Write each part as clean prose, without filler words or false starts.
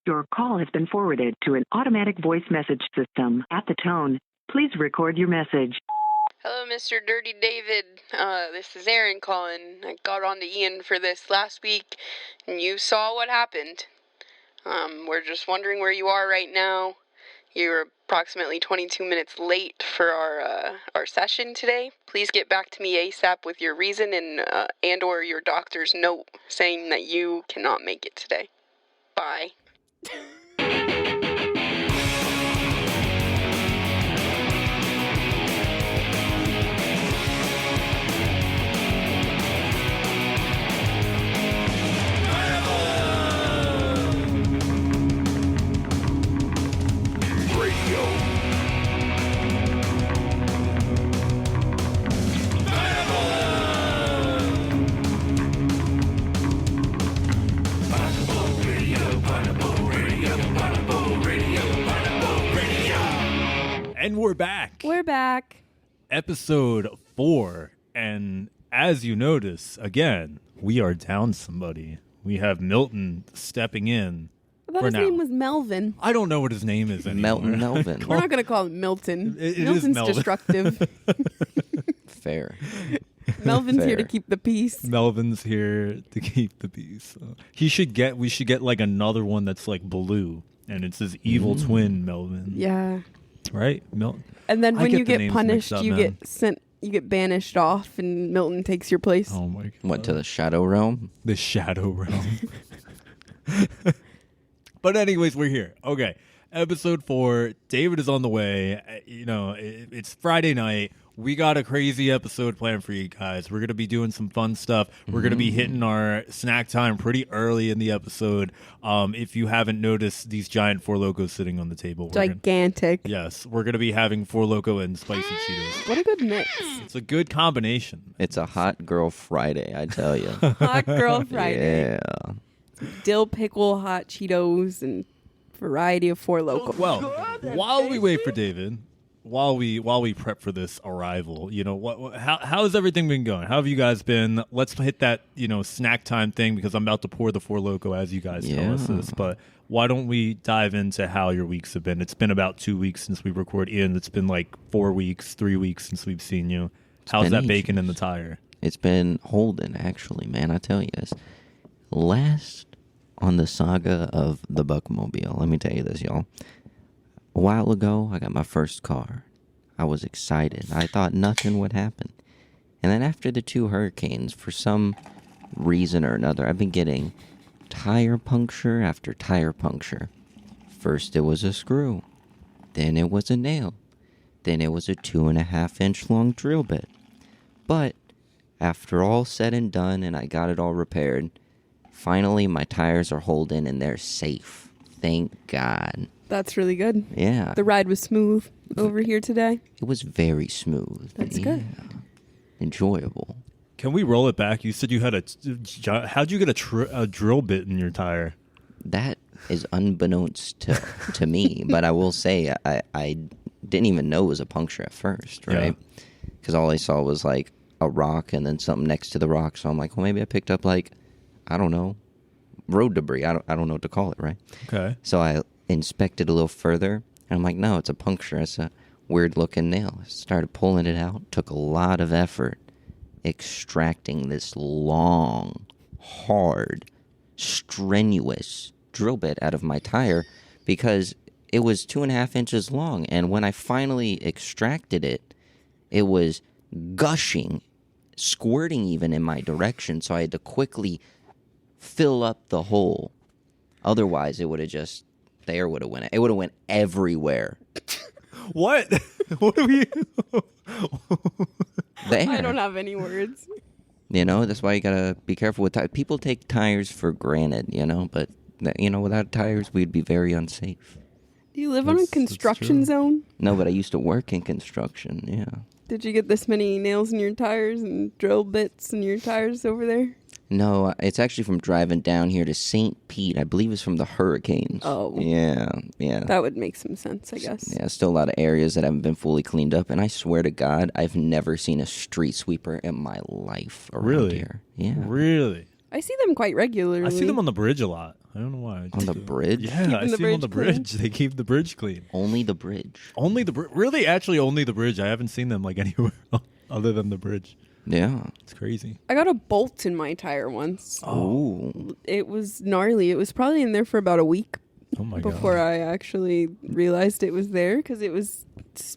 Your call has been forwarded to an automatic voice message system. At the tone, please record your message. Hello, Mr. Dirty David. This is Aaron calling. I got on to Ian for this last week, and you saw what happened. We're just wondering where you are right now. You're approximately 22 minutes late for our session today. Please get back to me ASAP with your reason and or your doctor's note saying that you cannot make it today. Bye. And we're back. We're back. Episode 4. And as you notice, again, we are down somebody. We have Milton stepping in. I thought his name was Melvin. I don't know what his name is anymore. Melvin. We're not going to call him Milton. Milton's Melvin. Destructive. Fair. Melvin's here to keep the peace. Melvin's here to keep the peace. We should get like another one that's like blue, and it's his evil twin, Melvin. Yeah. Right? Milton. And then when you get punished, up, you get banished off, and Milton takes your place. Oh my God. What, to the Shadow Realm? The Shadow Realm. But anyways, we're here. Okay. Episode 4. David is on the way. It's Friday night. We got a crazy episode planned for you guys. We're going to be doing some fun stuff. We're going to be hitting our snack time pretty early in the episode. If you haven't noticed, these giant Four Lokos sitting on the table. Gigantic. Yes. We're going to be having Four Loko and spicy Cheetos. What a good mix. It's a good combination. It's a hot girl Friday, I tell you. Hot girl Friday. Yeah. Dill pickle, hot Cheetos, and variety of Four Lokos. Well, while we wait for David, while we prep for this arrival, how has everything been going? How have you guys been? Let's hit that snack time thing, because I'm about to pour the Four Loko as you guys tell us this. But why don't we dive into how your weeks have been? It's been about 2 weeks since we record in. It's been like 4 weeks, 3 weeks since we've seen you. How's that bacon in the tire? It's been holding, actually, man. I tell you this. Last on the saga of the Buckmobile, let me tell you this, y'all. A while ago, I got my first car. I was excited. I thought nothing would happen. And then after the 2 hurricanes, for some reason or another, I've been getting tire puncture after tire puncture. First it was a screw. Then it was a nail. Then it was a 2.5-inch long drill bit. But after all said and done and I got it all repaired, finally my tires are holding and they're safe. Thank God. That's really good. Yeah. The ride was smooth over here today. It was very smooth. That's good. Enjoyable. Can we roll it back? You said you had how'd you get a drill bit in your tire? That is unbeknownst to me, but I will say I didn't even know it was a puncture at first, right? Because all I saw was like a rock and then something next to the rock. So I'm like, well, maybe I picked up like, I don't know, road debris. I don't know what to call it, right? Okay. So I inspected a little further, and I'm like, no, it's a puncture. It's a weird-looking nail. I started pulling it out. Took a lot of effort extracting this long, hard, strenuous drill bit out of my tire because it was 2.5 inches long, and when I finally extracted it, it was gushing, squirting even in my direction, so I had to quickly fill up the hole. Otherwise, it would have just... It would have went everywhere. What? What are we? I don't have any words. That's why you gotta be careful with tires. People take tires for granted, but without tires, we'd be very unsafe. Do you live on a construction zone? No, but I used to work in construction. Yeah. Did you get this many nails in your tires and drill bits in your tires over there? No, it's actually from driving down here to St. Pete. I believe it's from the hurricanes. Oh. Yeah. That would make some sense, I guess. Yeah, still a lot of areas that haven't been fully cleaned up. And I swear to God, I've never seen a street sweeper in my life around here. Yeah. Really? I see them quite regularly. I see them on the bridge a lot. I don't know why. On the bridge? Yeah, I Keeping the see them on the bridge bridge. They keep the bridge clean. Only the bridge. Only the bridge. Really, actually, only the bridge. I haven't seen them like anywhere other than the bridge. Yeah. It's crazy. I got a bolt in my tire once. Oh. It was gnarly. It was probably in there for about a week Oh my before god. I actually realized it was there because it was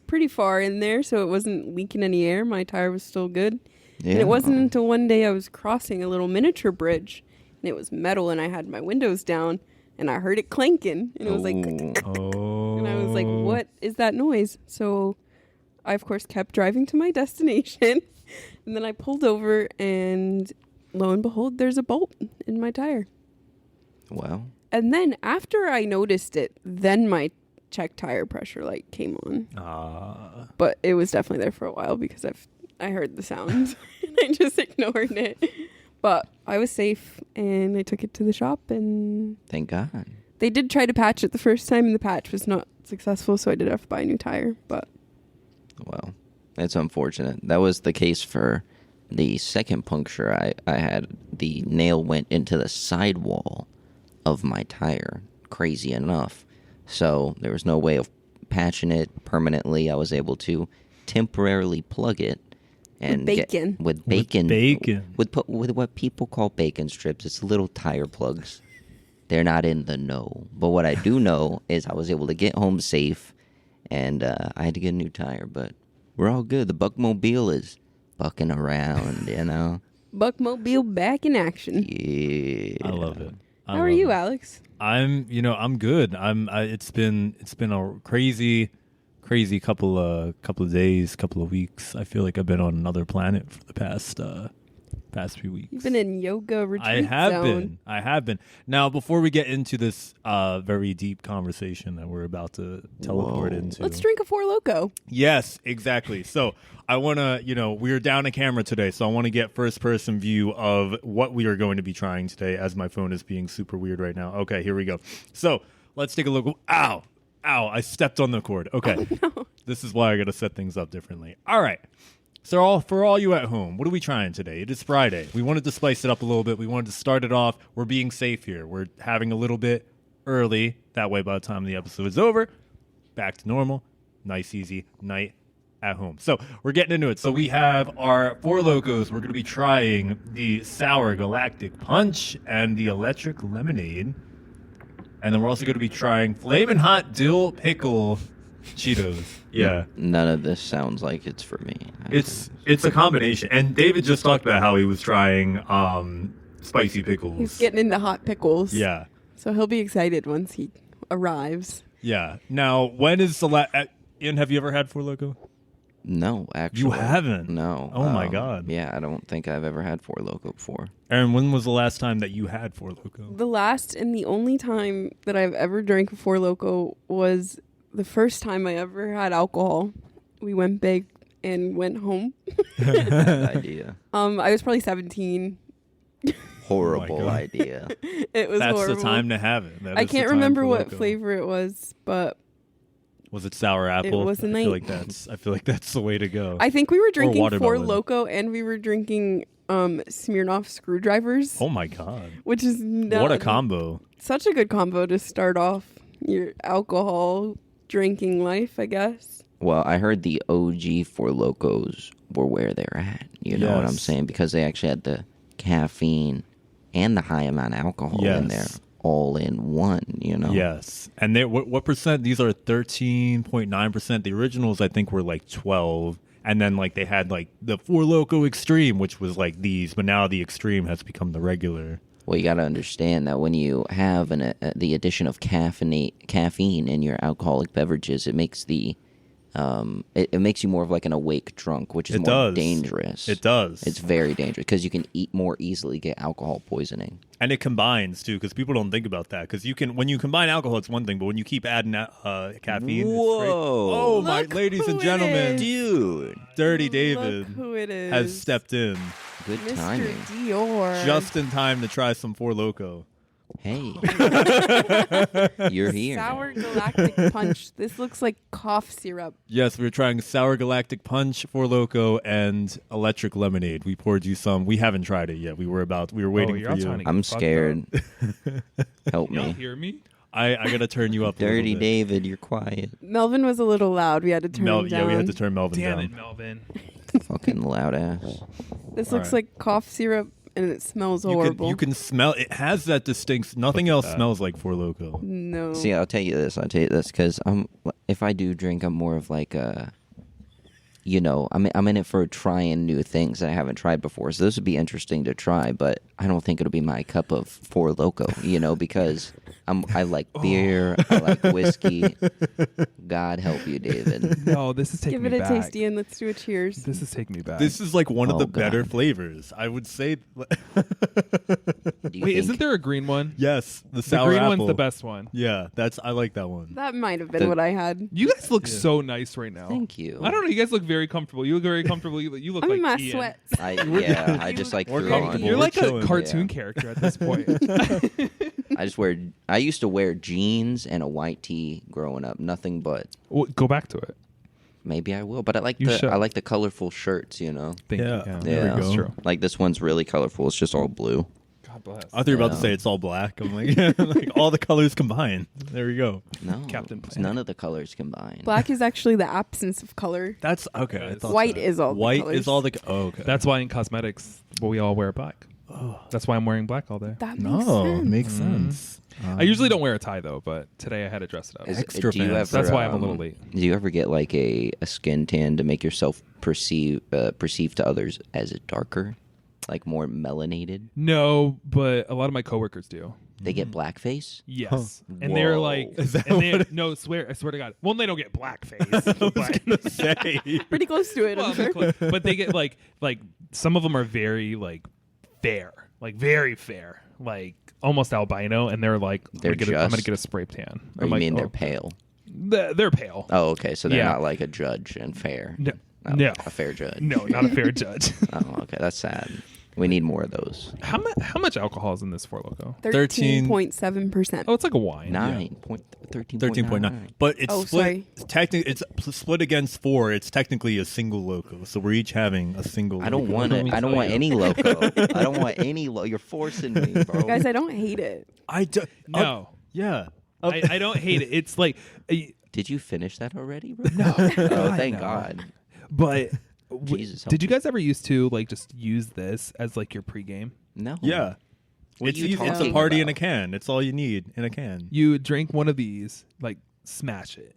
pretty far in there, so it wasn't leaking any air. My tire was still good. Yeah. And it wasn't until one day I was crossing a little miniature bridge, and it was metal, and I had my windows down, and I heard it clanking, and it was like, Oh. and I was like, what is that noise? So I, of course, kept driving to my destination, and then I pulled over, and lo and behold, there's a bolt in my tire. Well. And then after I noticed it, then my check tire pressure light came on. But it was definitely there for a while because I heard the sound and I just ignored it. But I was safe and I took it to the shop and Thank God. they did try to patch it the first time and the patch was not successful, so I did have to buy a new tire. But Well, that's unfortunate. That was the case for the second puncture I had. The nail went into the sidewall of my tire, crazy enough. So there was no way of patching it permanently. I was able to temporarily plug it and bacon. with bacon With with what people call bacon strips. It's little tire plugs. They're not in the know. But what I do know is I was able to get home safe, and I had to get a new tire. But we're all good. The Buckmobile is bucking around, you know. Buckmobile back in action. Yeah, I love it. How are you, Alex? I'm good. It's been a crazy couple of days, couple of weeks. I feel like I've been on another planet for the past few weeks. You've been in yoga retreat I have been. Now, before we get into this very deep conversation that we're about to teleport into, Let's drink a Four Loko. Yes, exactly. So I want to, we're down a camera today, so I want to get first-person view of what we are going to be trying today as my phone is being super weird right now. Okay, here we go. So let's take a look. Ow, I stepped on the cord. Okay, No. This is why I got to set things up differently. All right. So for all you at home, what are we trying today? It is Friday. We wanted to spice it up a little bit. We wanted to start it off. We're being safe here. We're having a little bit early. That way, by the time the episode is over, back to normal. Nice, easy night at home. So we're getting into it. So we have our Four Lokos. We're going to be trying the Sour Galactic Punch and the Electric Lemonade. And then we're also going to be trying Flamin' Hot Dill Pickle Cheetos. Yeah. None of this sounds like it's for me. It's a combination. And David just talked about how he was trying spicy pickles. He's getting into hot pickles. Yeah. So he'll be excited once he arrives. Yeah. Now, when is the last... Ian, have you ever had Four Loko? No, actually. You haven't? No. Oh, my God. Yeah, I don't think I've ever had Four Loko before. Aaron, when was the last time that you had Four Loko? The last and the only time that I've ever drank a Four Loko was the first time I ever had alcohol. We went big and went home. Bad idea. I was probably 17. Horrible God. idea. It was That's horrible. the time to have it. That I is the can't time remember for what Loko. flavor it was, but Was it sour apple? It was a I night. feel like that's the way to go. I think we were drinking Four watermelon. Loko and we were drinking Smirnoff screwdrivers, Oh my God. which is What a combo. such a good combo to start off your alcohol drinking life, I guess. Well, I heard the OG Four Lokos were where they're at. You know what I'm Yes. saying? Because they actually had the caffeine and the high amount of alcohol in there, Yes. all in one, you know? Yes. And they what percent? These are 13.9%. The originals, I think, were like 12. And then like they had like the Four Loko Extreme, which was like these, but now the Extreme has become the regular. Well, you got to understand that when you have the addition of caffeine in your alcoholic beverages, it makes it makes you more of like an awake drunk, which is It more does. dangerous. It does. It's very dangerous because you can more easily get alcohol poisoning. And it combines too, because people don't think about that. Because when you combine alcohol, it's one thing, but when you keep adding caffeine, it's great. Whoa. Oh my, Look ladies who and it gentlemen, is. Dude, Dirty David Look who it is. has stepped in good Mr. timing. Dior. just in time to try some Four Loko. Hey, you're here. Sour Galactic Punch. This looks like cough syrup. Yes, we were trying Sour Galactic Punch, Four Loko, and Electric Lemonade. We poured you some. We haven't tried it yet. We were waiting you're for all you. trying to get I'm fucked scared. Help Y'all me. hear me? I gotta turn you up. a Dirty little bit. David, you're quiet. Melvin was a little loud. We had to turn him down. Yeah, we had to turn Melvin Damn down. it, Melvin. Fucking loud ass. This All looks right. like cough syrup, and it smells You horrible. can smell. It has that distinct. Nothing else smells like Four Loko. No. See, I'll tell you this, because if I do drink, I'm more of like a, I'm in it for trying new things that I haven't tried before. So this would be interesting to try, but I don't think it'll be my cup of Four Loko, because I like beer, I like whiskey. God help you, David. No, this is taking Give me it a back. tasty and let's do a cheers. This is taking me back. This is like one of Oh, the better God. flavors. I would say. Do you Wait, think- isn't there a green one? Yes, the The sour green apple. one's the best one. Yeah, I like that one. That might have been The- what I had. You guys look so nice right now. Thank you. I don't know. You guys look very comfortable. You look very comfortable. You look I'm like in my Ian. sweats. I just like More threw comfortable. on. You're We're like chilling. a cartoon Yeah. character at this point. I used to wear jeans and a white tee growing up. Nothing but. Well, go back to it. Maybe I will, but I like You should. I like the colorful shirts. Thank Yeah. you. There we Yeah, go. That's true. Like this one's really colorful. It's just all blue. God bless. I thought you were about to Yeah. say it's all black. I'm like, like all the colors combined. There we go. No, Captain it's Planet. none of the colors combined. Black is actually the absence of color. That's okay. I Yes. thought White that. is all the White colors. is all the. Oh, okay. That's why in cosmetics, we all wear black. That's why I'm wearing black all day. That makes no, sense. makes sense. I usually don't wear a tie though, but today I had to dress it up. Extra Do you fancy. ever, That's why I'm a little late. Do you ever get like a skin tan to make yourself perceived to others as darker, like more melanated? No, but a lot of my coworkers do. They get blackface. Yes, and they're Whoa. like, Is that and they, what it- no, I swear to God. Well, they don't get blackface, but, Say. Pretty close to it, well, I'm sure. but they get like some of them are very like fair, like very fair, like almost albino, and they're like, They're I'm gonna just- get a spray tan. Or I'm you like, mean oh, they're pale? They're pale. Oh, okay. So they're Yeah. not like a judge and fair. No, Oh, no, a fair judge. no, not a fair judge. Oh, okay. That's sad. We need more of those. How much alcohol is in this Four Loko? 13.7%. Oh, it's like a wine. 13.9. But it's Oh, split. sorry. Technically, it's split against 4. It's technically a single Loco. So we're each having a single. I don't Loco. want it. I don't want any loco. I don't want any You're forcing me, bro. Guys, I don't hate it. I do. No, Yeah. I don't hate it. It's like, Did you finish that already, bro? no. Oh, thank No. God. But Jesus, did you guys ever used to like just use this as like your pregame? No. Yeah. What are It's you easy. It's a talking party in a about? can. It's all you need in a can. You drink one of these, like smash it,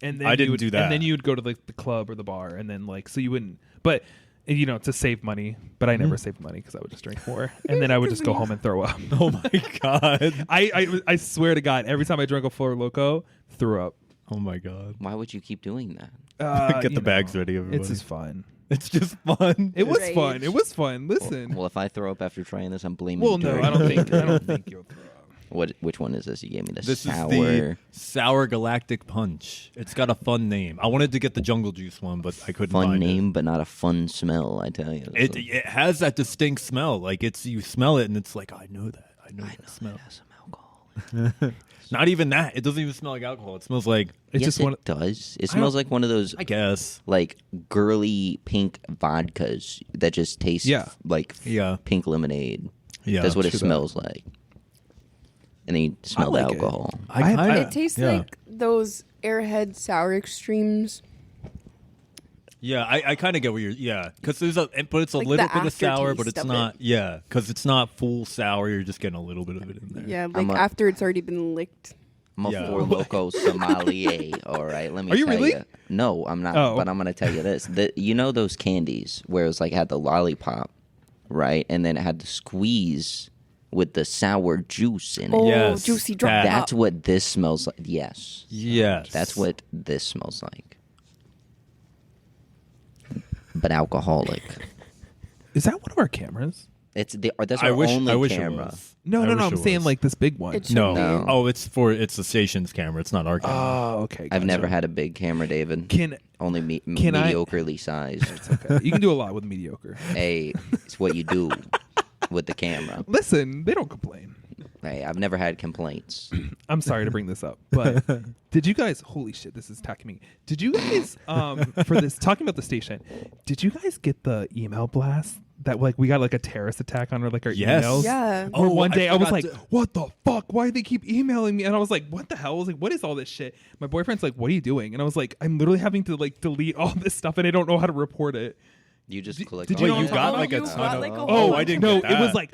and then I you didn't would, do that. And then you would go to like the club or the bar, and then like so you wouldn't. But to save money. But I never saved money because I would just drink more, and then I would just go home and throw up. Oh my god. I swear to God, every time I drank a Four Loko, threw up. Oh my god. Why would you keep doing that? Get you the bags know, ready, everybody. It's just fun. It's just fun. It was Rage. fun. It was fun. Listen. Well, if I throw up after trying this, I'm blaming. Well, no, Dirty I don't think. David. I don't think you'll throw up. Which one is this? You gave me the This sour. is the Sour Galactic Punch. It's got a fun name. I wanted to get the Jungle Juice one, but I couldn't fun find name, but not a fun smell. I tell you. it. It has that distinct smell. Like you smell it and it's like, I know that. I know that smell. It has some alcohol. Not even that. It doesn't even smell like alcohol. It smells like, It's Yes, just one. it does. It smells like one of those I guess. like girly pink vodkas that just taste Yeah. like Yeah. pink lemonade. Yeah. That's what it true that. smells like. And then you smell like the it. alcohol. I kinda, It tastes yeah. like those Airhead Sour Extremes. Yeah, I kind of get what you're. Yeah, because but it's a Like little the bit of sour, but aftertaste it's of not. Yeah, because it's not full sour. You're just getting a little bit of it in there. Yeah, I'm like a- after it's already been licked. I'm a Yeah. Four Loko sommelier. All right, let me. Are you tell really? ya. No, I'm not. Oh. But I'm gonna tell you this. You know those candies where it's like had the lollipop, right, and then it had the squeeze with the sour juice in it. Oh, Yes, juicy drop. that- That's what this smells like. Yes, Yes, that's what this smells like. But alcoholic. Is that one of our cameras? That's I our wish. only I wish camera. it was. No, I no, wish no. I'm it saying was. like this big one. It should No. be. No. Oh, it's the station's camera. It's not our camera. Oh, okay. I've gotcha. never had a big camera, David. Can Only Can I- mediocrely sized. you can do a lot with mediocre. Hey, it's what you do with the camera. Listen, they don't complain. Hey, I've never had complaints. I'm sorry to bring this up, but did you guys? Holy shit, this is attacking me. Did you guys for this talking about the station? Did you guys get the email blast that like we got like a terrorist attack on our emails? Yeah. Or one day I was forgot like, to- what the fuck? Why do they keep emailing me? And I was like, what the hell? I was like, what is all this shit? My boyfriend's like, what are you doing? And I was like, I'm literally having to like delete all this stuff and I don't know how to report it. You just click did on you it. know you got Oh, like a you ton got, of. like, a oh, whole I bunch didn't No, get that. it was like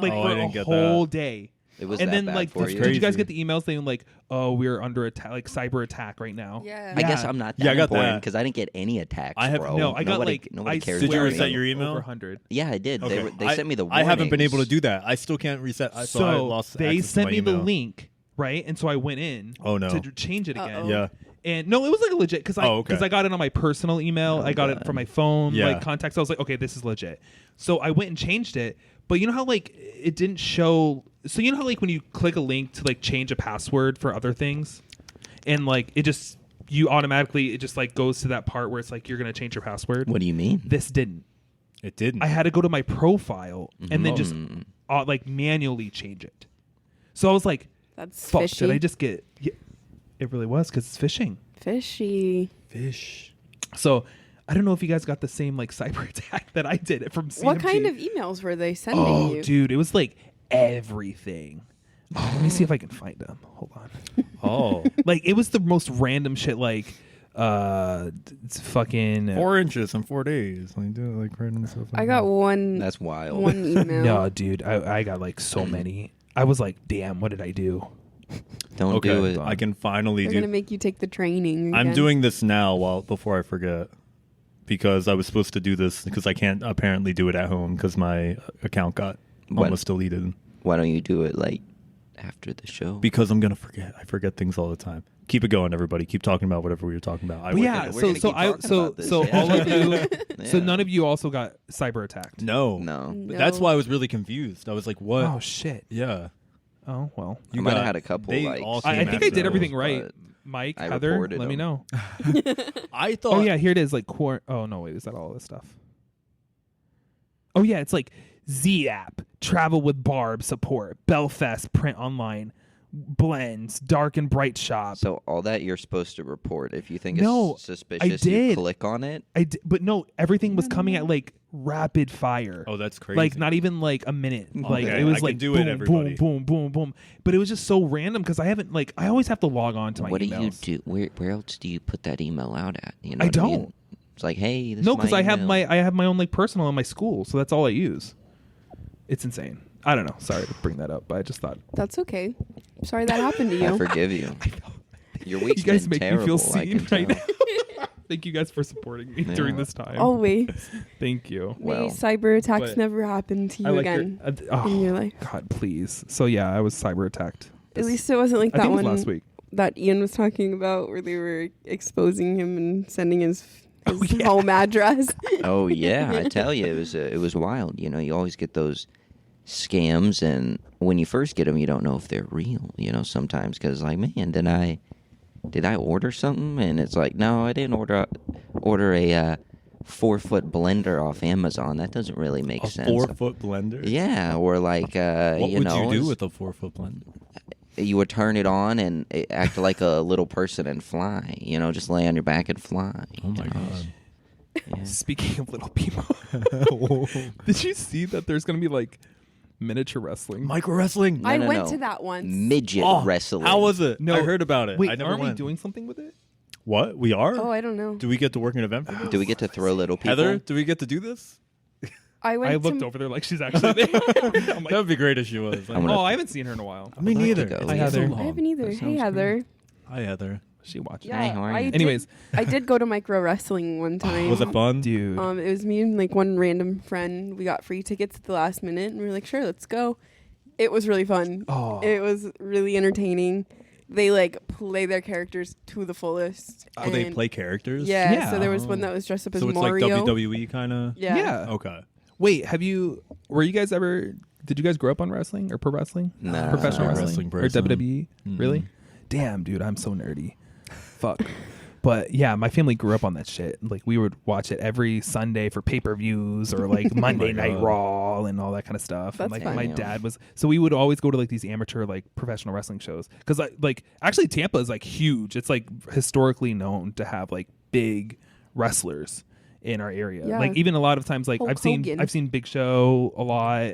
like No. Oh, I for didn't a get whole that. day. It was And that then bad like, for did you. you guys Crazy. get the emails saying like, oh, we're under attack, like cyber attack right now? Yeah. I guess I'm not that Yeah, I got important that. because I didn't get any attacks. I have- bro. No, I got nobody, like. nobody I cares. Did you swear about reset me. your email? Over 100. Yeah, I did. Okay. They sent me the. I haven't been able to warnings. do that. I still can't reset. So I So lost they access to sent my me the email. link, right? And so I went in. Oh, no. To change it again. Uh-oh. Yeah. And no, it was like legit because Oh, okay. I got it on my personal email. I got it from my phone, Yeah. like contacts. I was like, okay, this is legit. So I went and changed it. But you know how like it didn't show. So you know how like when you click a link to like change a password for other things, and like it just it just like goes to that part where it's like you're gonna change your password. What do you mean? This didn't. It didn't. I had to go to my profile and then just like manually change it. So I was like, That's fuck, fishy. did I just get... Yeah, it really was because it's phishing. Fishy. Fish. So I don't know if you guys got the same like cyber attack that I did from CMG. What kind of emails were they sending Oh, you? dude, it was like everything. Oh, let me see if I can find them. Hold on. Oh. Like it was the most random shit. Like, it's fucking 4 inches in 4 days. Like do like random stuff. Like I got that. one. That's wild. One email. No, dude, I got like so many. I was like, damn, what did I do? Don't Okay, do it. I can finally They're do. gonna make you take the training. I'm again. doing this now before I forget, because I was supposed to do this because I can't apparently do it at home because my account got What? almost deleted. Why don't you do it like after the show? Because I'm gonna forget. I forget things all the time. Keep it going, everybody. Keep talking about whatever we were talking about. But yeah, we're so gonna so keep I talking so about this, so yeah. all of you, so Yeah. none of you also got cyber attacked. No, No. No. That's why I was really confused. I was like, "What?" Oh shit. Yeah, Oh well. I might have had a couple, They like, all I came think I after did those, everything but right. Mike, I Heather, reported let me them. know. I thought. Oh yeah, here it is. Like oh no, wait, is that all this stuff? Oh yeah, it's like Z app, travel with Barb support, Belfast print online, blends, dark and bright shop. So all that you're supposed to report. If you think No, it's suspicious, did. you click on it. But no, everything was coming at like rapid fire. Oh, that's crazy. Like not even like a minute. Like Okay, it was I can like do boom, it, everybody. boom, boom, boom, boom. But it was just so random because I haven't like I always have to log on to my What do emails. you do? Where else do you put that email out at? You know I what mean? don't. It's like, hey, this No, is my because I have email. my own like personal in my school, so that's all I use. It's insane. I don't know. Sorry to bring that up, but I just thought That's okay. Sorry that happened to you. I forgive you. Your week's you guys been make me terrible, feel I seen can right tell. now. Thank you guys for supporting me Yeah. during this time. Always. Thank you. Well, May cyber attacks but never happen to I you like your- again oh, in your life. God, please. So yeah, I was cyber attacked. At least it wasn't like I that think it was one last week. that Ian was talking about where they were exposing him and sending his yeah. home address. Oh yeah, I tell you, it was wild. You know, you always get those scams, and when you first get them, you don't know if they're real. You know, sometimes because like, man, did I order something? And it's like, no, I didn't order a 4-foot blender off Amazon. That doesn't really make a sense. 4-foot blender. Yeah, or like What you would know, you do it's- with a 4-foot blender? you would turn it on and it act like a little person and fly. You know, just lay on your back and fly. Oh my you know? god. Yeah. Speaking of little people, did you see that there's gonna be like miniature wrestling? Micro wrestling. No, I no, went no. to that once. Midget Oh, wrestling. How was it? No. I heard about it. Wait, I never aren't we went. doing something with it? What? We are? Oh, I don't know. Do we get to work an event for this? Do we get to throw little people? Heather, do we get to do this? I went I looked to over there like she's actually there. I'm like, That would be great if she was. I'm gonna- oh, I haven't seen her in a while. Me I'd like neither. to go. It's Hi, been so Heather. long. I haven't either. That Hey sounds Heather. Hi, Heather. She watched. Yeah, Hey, how are you? I did- Anyways. I did go to micro wrestling one time. Was it fun? Dude. It was me and like one random friend. We got free tickets at the last minute, and we were like, "Sure, let's go." It was really fun. Oh. It was really entertaining. They like play their characters to the fullest. Oh, they and- play characters? Yeah, Yeah. So there was one that was dressed up as So it's Mario. like WWE kind of? Yeah. Yeah. Okay. Wait, did you guys grow up on wrestling or pro wrestling? Nah. Professional I'm a wrestling wrestling person. or WWE? Mm-mm. Really? Damn, dude, I'm so nerdy. Fuck. But yeah, my family grew up on that shit. Like we would watch it every Sunday for pay-per-views or like Monday Night Raw and all that kind of stuff. That's and like fun. my dad was, so we would always go to like these amateur like professional wrestling shows because like actually Tampa is like huge. It's like historically known to have like big wrestlers in our area. Yeah. Like even a lot of times, like Hulk I've seen Hogan. Big Show a lot.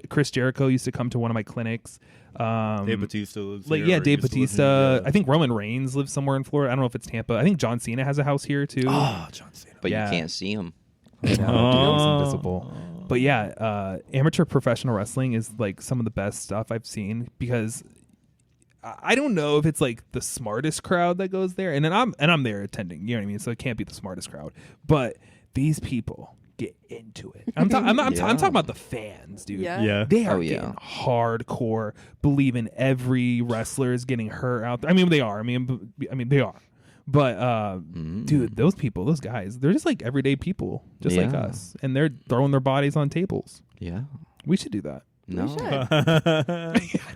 Chris Jericho used to come to one of my clinics. Dave Bautista lives Like here. yeah, or Dave used to live Bautista. here, I think Roman Reigns lives somewhere in Florida. I don't know if it's Tampa. I think John Cena has a house here too. Oh, John Cena. But Yeah. you can't see him. I know, dude, he's invisible. But yeah, amateur professional wrestling is like some of the best stuff I've seen because I don't know if it's like the smartest crowd that goes there, and then I'm there attending. You know what I mean? So it can't be the smartest crowd, but these people get into it. I'm talking about the fans, dude. Yeah. Yeah. They are Oh, yeah. getting hardcore, believing every wrestler is getting hurt out there. I mean, they are. I mean, they are. But dude, those people, those guys, they're just like everyday people, just like Yeah. us, and they're throwing their bodies on tables. Yeah. We should do that. No.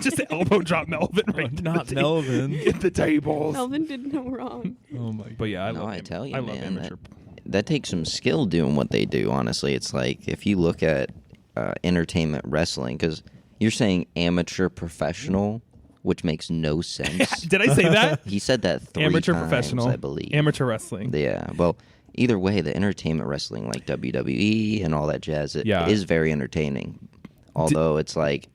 Just elbow drop Melvin right into Not the Melvin. in the tables. Melvin did no wrong. Oh my god. But yeah, I No, love I tell you, I love man, amateur. that takes some skill doing what they do, honestly. It's like if you look at entertainment wrestling, because you're saying amateur professional, which makes no sense. Did I say that? He said that three Amateur times, professional, I believe. amateur wrestling. Yeah. Well, either way, the entertainment wrestling like WWE and all that jazz, it Yeah. is very entertaining. Although it's like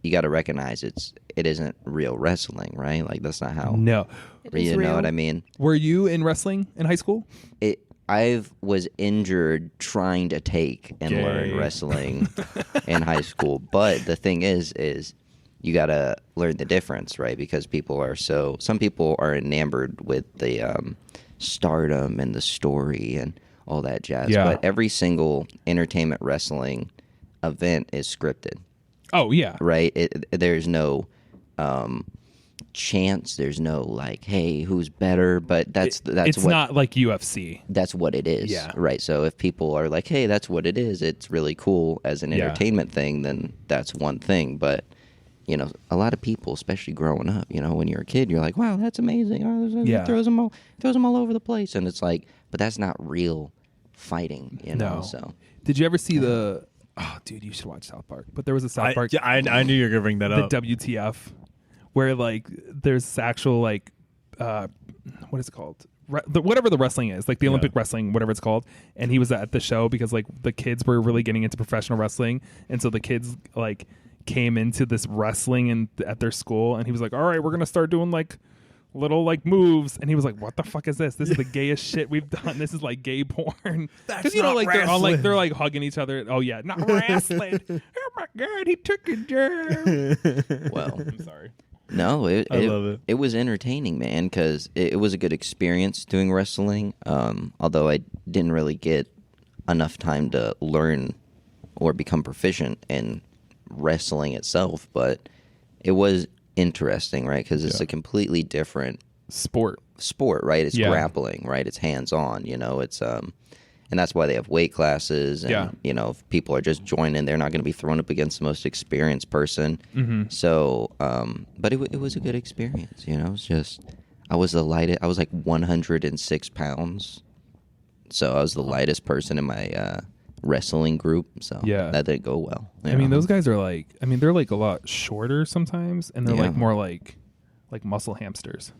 you got to recognize it isn't real wrestling, right? Like that's not how. No. You know what I mean? Were you in wrestling in high school? I was injured trying to take and Gay. learn wrestling in high school, but the thing is you got to learn the difference, right? Because some people are enamored with the stardom and the story and all that jazz. Yeah. But every single entertainment wrestling event is scripted, Oh yeah. right? There's no chance. There's no like, hey, who's better? But that's It's what not like UFC. that's what it is, Yeah. right? So if people are like, hey, that's what it is, it's really cool as an Yeah. entertainment thing, then that's one thing. But you know, a lot of people, especially growing up, you know, when you're a kid, you're like, wow, that's amazing. Oh, Yeah. throws them all over the place, and it's like, but that's not real fighting, you know. No. So Did you ever see the? Oh, dude, you should watch South Park. But there was a South Park. I knew you were gonna bring that the up. WTF, where like there's actual like, what is it called? Whatever the wrestling is, like the Olympic wrestling, whatever it's called. And he was at the show because like the kids were really getting into professional wrestling, and so the kids like came into this wrestling and at their school, and he was like, all right, we're gonna start doing like little like moves, and he was like, what the fuck is this? This is the gayest shit we've done. This is like gay porn. Because you know, not like they're all like wrestling. they're like hugging each other. Oh yeah, not wrestling. Oh my god, he took a germ. well, I'm sorry. no, I love it. It was entertaining, man, because it was a good experience doing wrestling. Although I didn't really get enough time to learn or become proficient in wrestling itself, but it was interesting, right? Because it's a completely different Sport. right? It's Yeah. grappling, right? It's hands on, you know. It's and that's why they have weight classes, and Yeah. you know, if people are just joining, they're not going to be thrown up against the most experienced person. Mm-hmm. So, but it was a good experience, you know. It's just I was the lightest. I was like 106 pounds, so I was the lightest person in my wrestling group. So Yeah. that didn't go well. you I mean, know? those guys are like, they're like a lot shorter sometimes, and they're Yeah. like more like muscle hamsters.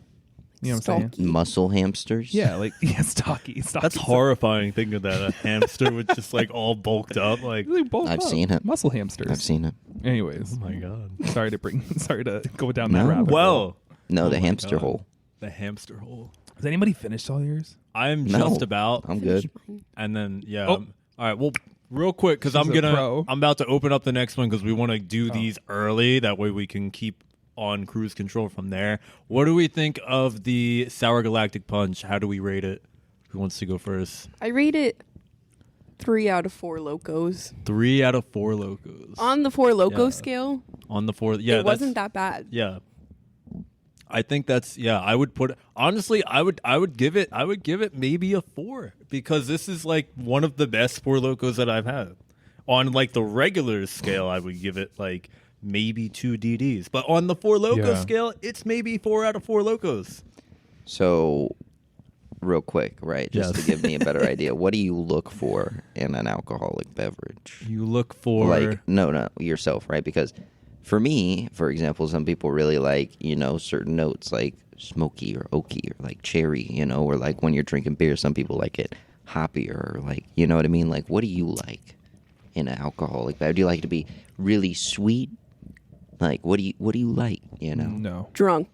You know what I'm saying? Stalky. muscle hamsters. Yeah, like stocky. That's horrifying. Think of that. A hamster with just like all bulked up. Like, Really bulk I've up. seen it. Muscle hamsters. I've seen it. Anyways, oh my god. sorry to go down that No. rabbit hole. Well, No, Oh the my hamster God. hole. the hamster hole. Has anybody finished all yours? I'm No. just about, I'm good. and then yeah. Oh. All right. Well, real quick, because She's a pro. I'm about to open up the next one because we want to do these early. That way we can keep on cruise control from there. What do we think of the Sour Galactic Punch? How do we rate it? Who wants to go first? I rate it 3 out of 4 Lokos. 3 out of 4 Lokos. On the 4 Loko Yeah. scale, On the 4, yeah, it wasn't that bad. Yeah, I think that's I would put honestly. I would give it maybe a 4 because this is like one of the best Four Lokos that I've had. On like the regular scale, I would give it like maybe 2 DDs, but on the Four Loko Yeah. scale, it's maybe 4 out of 4 Lokos. So real quick, right? Just Yes. to give me a better idea. What do you look for in an alcoholic beverage? You look for Like, no, yourself, right? Because for me, for example, some people really like, certain notes like smoky or oaky or like cherry, or like when you're drinking beer, some people like it hoppier or like, you know what I mean? Like, what do you like in an alcoholic beverage? Do you like it to be really sweet? Like, what do you like, No. Drunk.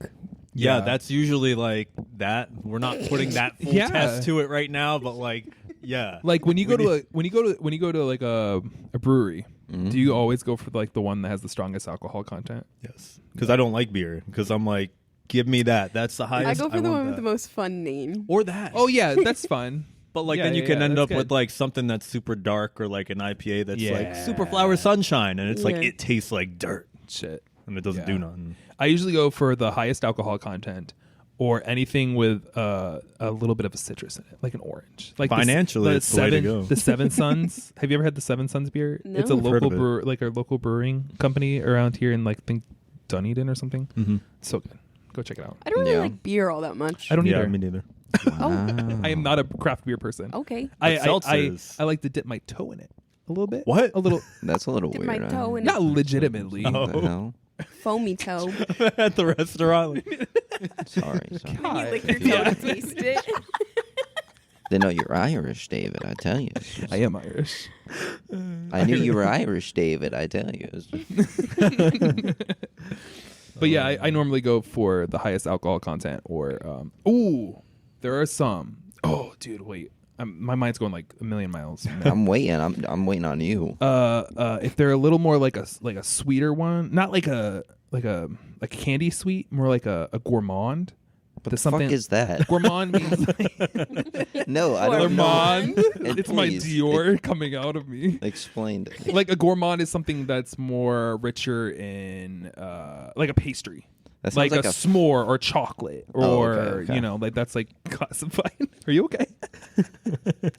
Yeah, Yeah. that's usually like that. We're not putting that full Yeah. test to it right now, but like, yeah. Like when you go to like a brewery, do you always go for like the one that has the strongest alcohol content? Yes, because I don't like beer. Because I'm like, give me that. That's the I highest. go for the want one with that. the most fun name. or that. Oh yeah, that's fun. But like Yeah, then you yeah, can yeah, end that's up with good. like something that's super dark or like an IPA that's like Yeah. super flower sunshine, and it's like Yeah. it tastes like dirt Shit. and it doesn't do Yeah. nothing. I usually go for the highest alcohol content or anything with a little bit of a citrus in it, like an orange. Like Financially, it's the way to go. The Seven Suns. Have you ever had the Seven Suns beer? No. It's a I've heard local of it. like a local brewing company around here in like I think Dunedin or something. Mm-hmm. It's so good. Go check it out. I don't really Yeah. like beer all that much. I don't Yeah, either. me neither. Oh, I am not a craft beer person. okay. I seltzers. like to dip my toe in it a little bit. What? A little, That's a little Dip weird. my toe in not legitimately. What the hell? Foamy toe. At the restaurant. Sorry. You lick your toe to taste it. They know you're Irish, David, I tell you. I am Irish. I knew you were Irish, David, I tell you. But yeah, I normally go for the highest alcohol content or there are some. Oh, dude, wait. My mind's going like a million miles. I'm waiting. I'm waiting on you. If they're a little more like a sweeter one, not like a candy sweet, more like a gourmand. What There's the fuck something- is that? Gourmand means like No, I don't gourmand. know. It's my Please, Dior coming out of me. Explain to me. Like a gourmand is something that's more richer in like a pastry. That sounds Like like a a s'more or chocolate or Oh, okay. like that's like classified. Are you okay?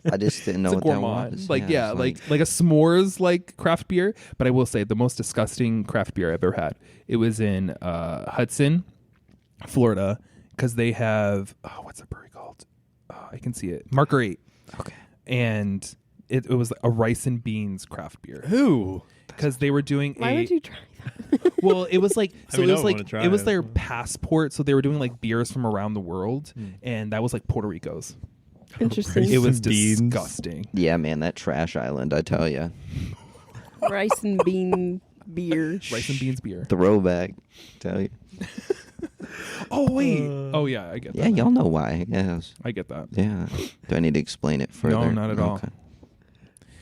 I just didn't know It's a what gourmand. that was. Like Yeah, it's like a s'mores like craft beer. But I will say the most disgusting craft beer I've ever had. It was in Hudson, Florida, because they have what's that brewery called? I can see it. Marker 8. Okay. And it was a rice and beans craft beer. Who? Because they were doing Why would you try that? well, it was like I so mean, it I was wanna like try it was it. their passport. So they were doing like beers from around the world, and that was like Puerto Rico's. Interesting. Rice It was and beans. disgusting. Yeah, man, that trash island, I tell you. Rice and bean beer. Rice and beans beer. Throwback, tell you. Oh wait. Oh yeah, I get that. Yeah, y'all know why. Yes. I get that. Yeah. Do I need to explain it further? No, not at all. Okay.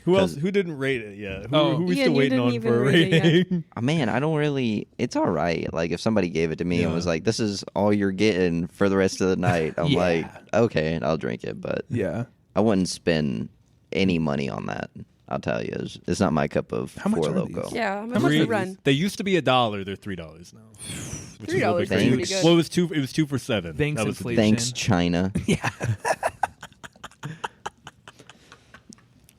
Who else? 'Cause- Who didn't rate it yet? Who, Oh. who we Yeah, still you waiting didn't on even for a rate it yet. rating? Man, I don't really. It's all right. Like if somebody gave it to me and Yeah. was like, "This is all you're getting for the rest of the night," I'm Yeah. like, "Okay, I'll drink it." But Yeah. I wouldn't spend any money on that. I'll tell you, it's not my cup of How much Four are Loko. these? Yeah, how much Three- does it run? They used to be $1. They're $3 now. Which is a little bit $3 is crazy. pretty good. Well, it was two. It was 2 for $7. Thanks, That was the inflation. Thanks, China.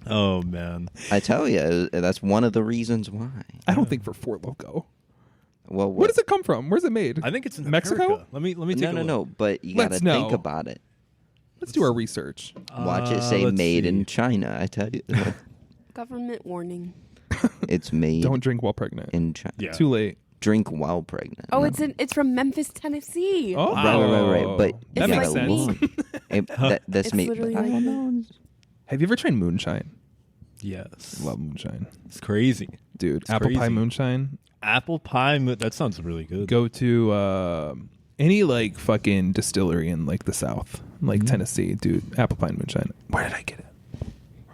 Oh man. I tell you, that's one of the reasons why. I don't think for Four Loko. Well, Where does it come from? Where's it made? I think it's in Mexico? America. Let me take No, a no, look. no. But you Let's gotta think know. about it. Let's do our research. Watch it say let's "Made see. in China." I tell you, Government warning. it's made Don't drink while pregnant. in China. Yeah. Too late. Drink while pregnant. Oh, No. it's from Memphis, Tennessee. Oh, Right. But that you makes gotta sense. look. That's It's me. literally But I like don't that. know. Have you ever tried moonshine? Yes. Love moonshine, It's crazy. dude. It's Apple pie crazy. moonshine. Apple pie. That sounds really good. Go to any like fucking distillery in like the South, like Tennessee, dude. Apple pie and moonshine. Where did I get it?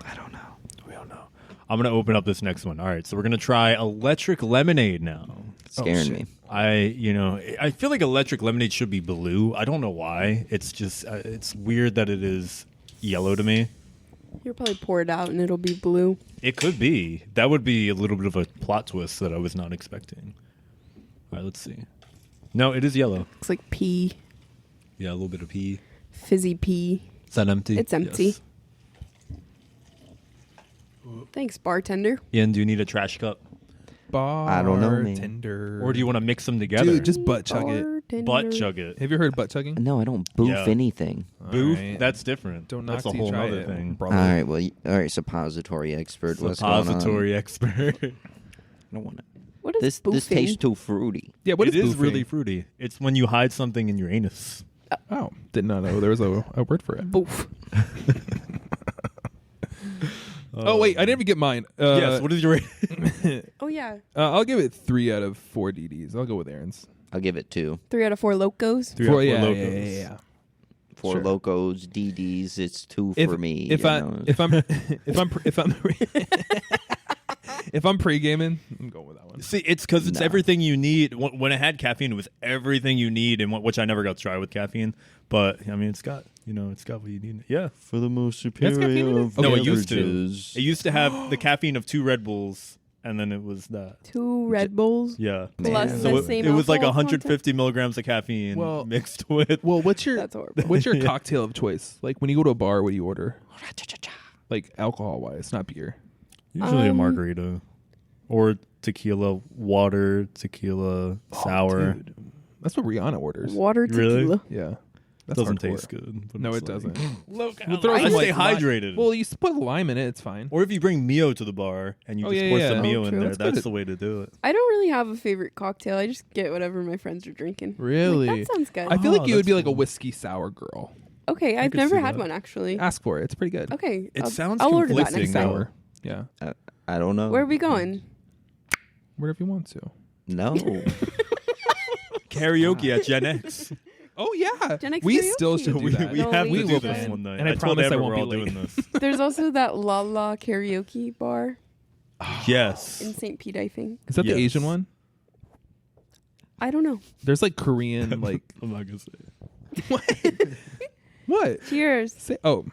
I don't know. We don't know. I'm gonna open up this next one. All right, so we're gonna try electric lemonade now. It's scaring shit. me. I feel like electric lemonade should be blue. I don't know why. It's just it's weird that it is yellow to me. You'll probably pour it out and it'll be blue. It could be. That would be a little bit of a plot twist that I was not expecting. All right, let's see. No, it is yellow. Looks like pea, Yeah, a little bit of pea. fizzy pea. Is that empty? It's empty. Yes. Thanks, bartender. Ian, do you need a trash cup? Bartender. I don't know, man. Tender. Or do you want to mix them together? Dude, just butt chug it. bartender. Butt chug it. Have you heard butt chugging? No, I don't boof Yeah. anything. Boof? Alright. That's different. Don't That's a knock till you whole try other it, thing. brother. All right, well, all right, suppository expert. What's going on? Suppository expert. I don't want to. What is This boofing? tastes too fruity. Yeah, what It is boofing? really fruity. It's when you hide something in your anus. Oh, did not know there was a word for it. Boof. Oh wait, I didn't even get mine. Yes. What is your rating? Oh yeah. I'll give it 3 out of 4 DDs. I'll go with Aaron's. I'll give it 2. 3 out of 4 Lokos. 3 out of 4 yeah, Lokos. yeah. 4 Sure. Lokos, DDs. It's 2 If- for me. If you I know. if I'm if I'm pre-gaming, I'm going with that one. See, it's because it's Nah. everything you need. When it had caffeine, it was everything you need, and which I never got to try with caffeine. But I mean, it's got what you need. Yeah. for the most caffeine in superior it? of No, it used to. beverages. It used to have the caffeine of 2 Red Bulls, and then it was that. 2 Red Bulls. Yeah. Plus Man. the So same it was like alcohol 150 milligrams of caffeine Well- mixed with. Well, what's your That's horrible. what's your Yeah. cocktail of choice? Like when you go to a bar, what do you order? Like alcohol wise, not beer. Usually a margarita, or tequila, water, tequila, sour. Dude, that's what Rihanna orders. Water Really? tequila. Yeah, that's Doesn't hardcore. taste good. but No, it's it doesn't. Look, We'll throw I some, stay like, hydrated. Well, you put lime in it; it's fine. Or if you bring Mio to the bar and you Oh, just yeah, pour yeah, some yeah. Mio Oh, in true. there, That's that's good. the way to do it. I don't really have a favorite cocktail. I just get whatever my friends are drinking. Really? Like, that sounds good. I feel like Oh, you would that's be like a cool. whiskey sour girl. Okay, I've could never see had that. one actually. Ask for it; it's pretty good. Okay, It sounds I'll order that conflicting, next time. though. Sour. Yeah, I don't know. Where are we going? wherever you want to. No. Karaoke at Gen X. Oh yeah, Gen X we karaoke. still should do we that. we No, have we to do will this plan. one night. And I told promise I Amber won't we're be all late. doing this. There's also that La La karaoke bar Yes. in St. Pete, I think. Is that Yes. the Asian one? I don't know. There's like Korean, like I'm not gonna say it. what? Cheers. Say, oh,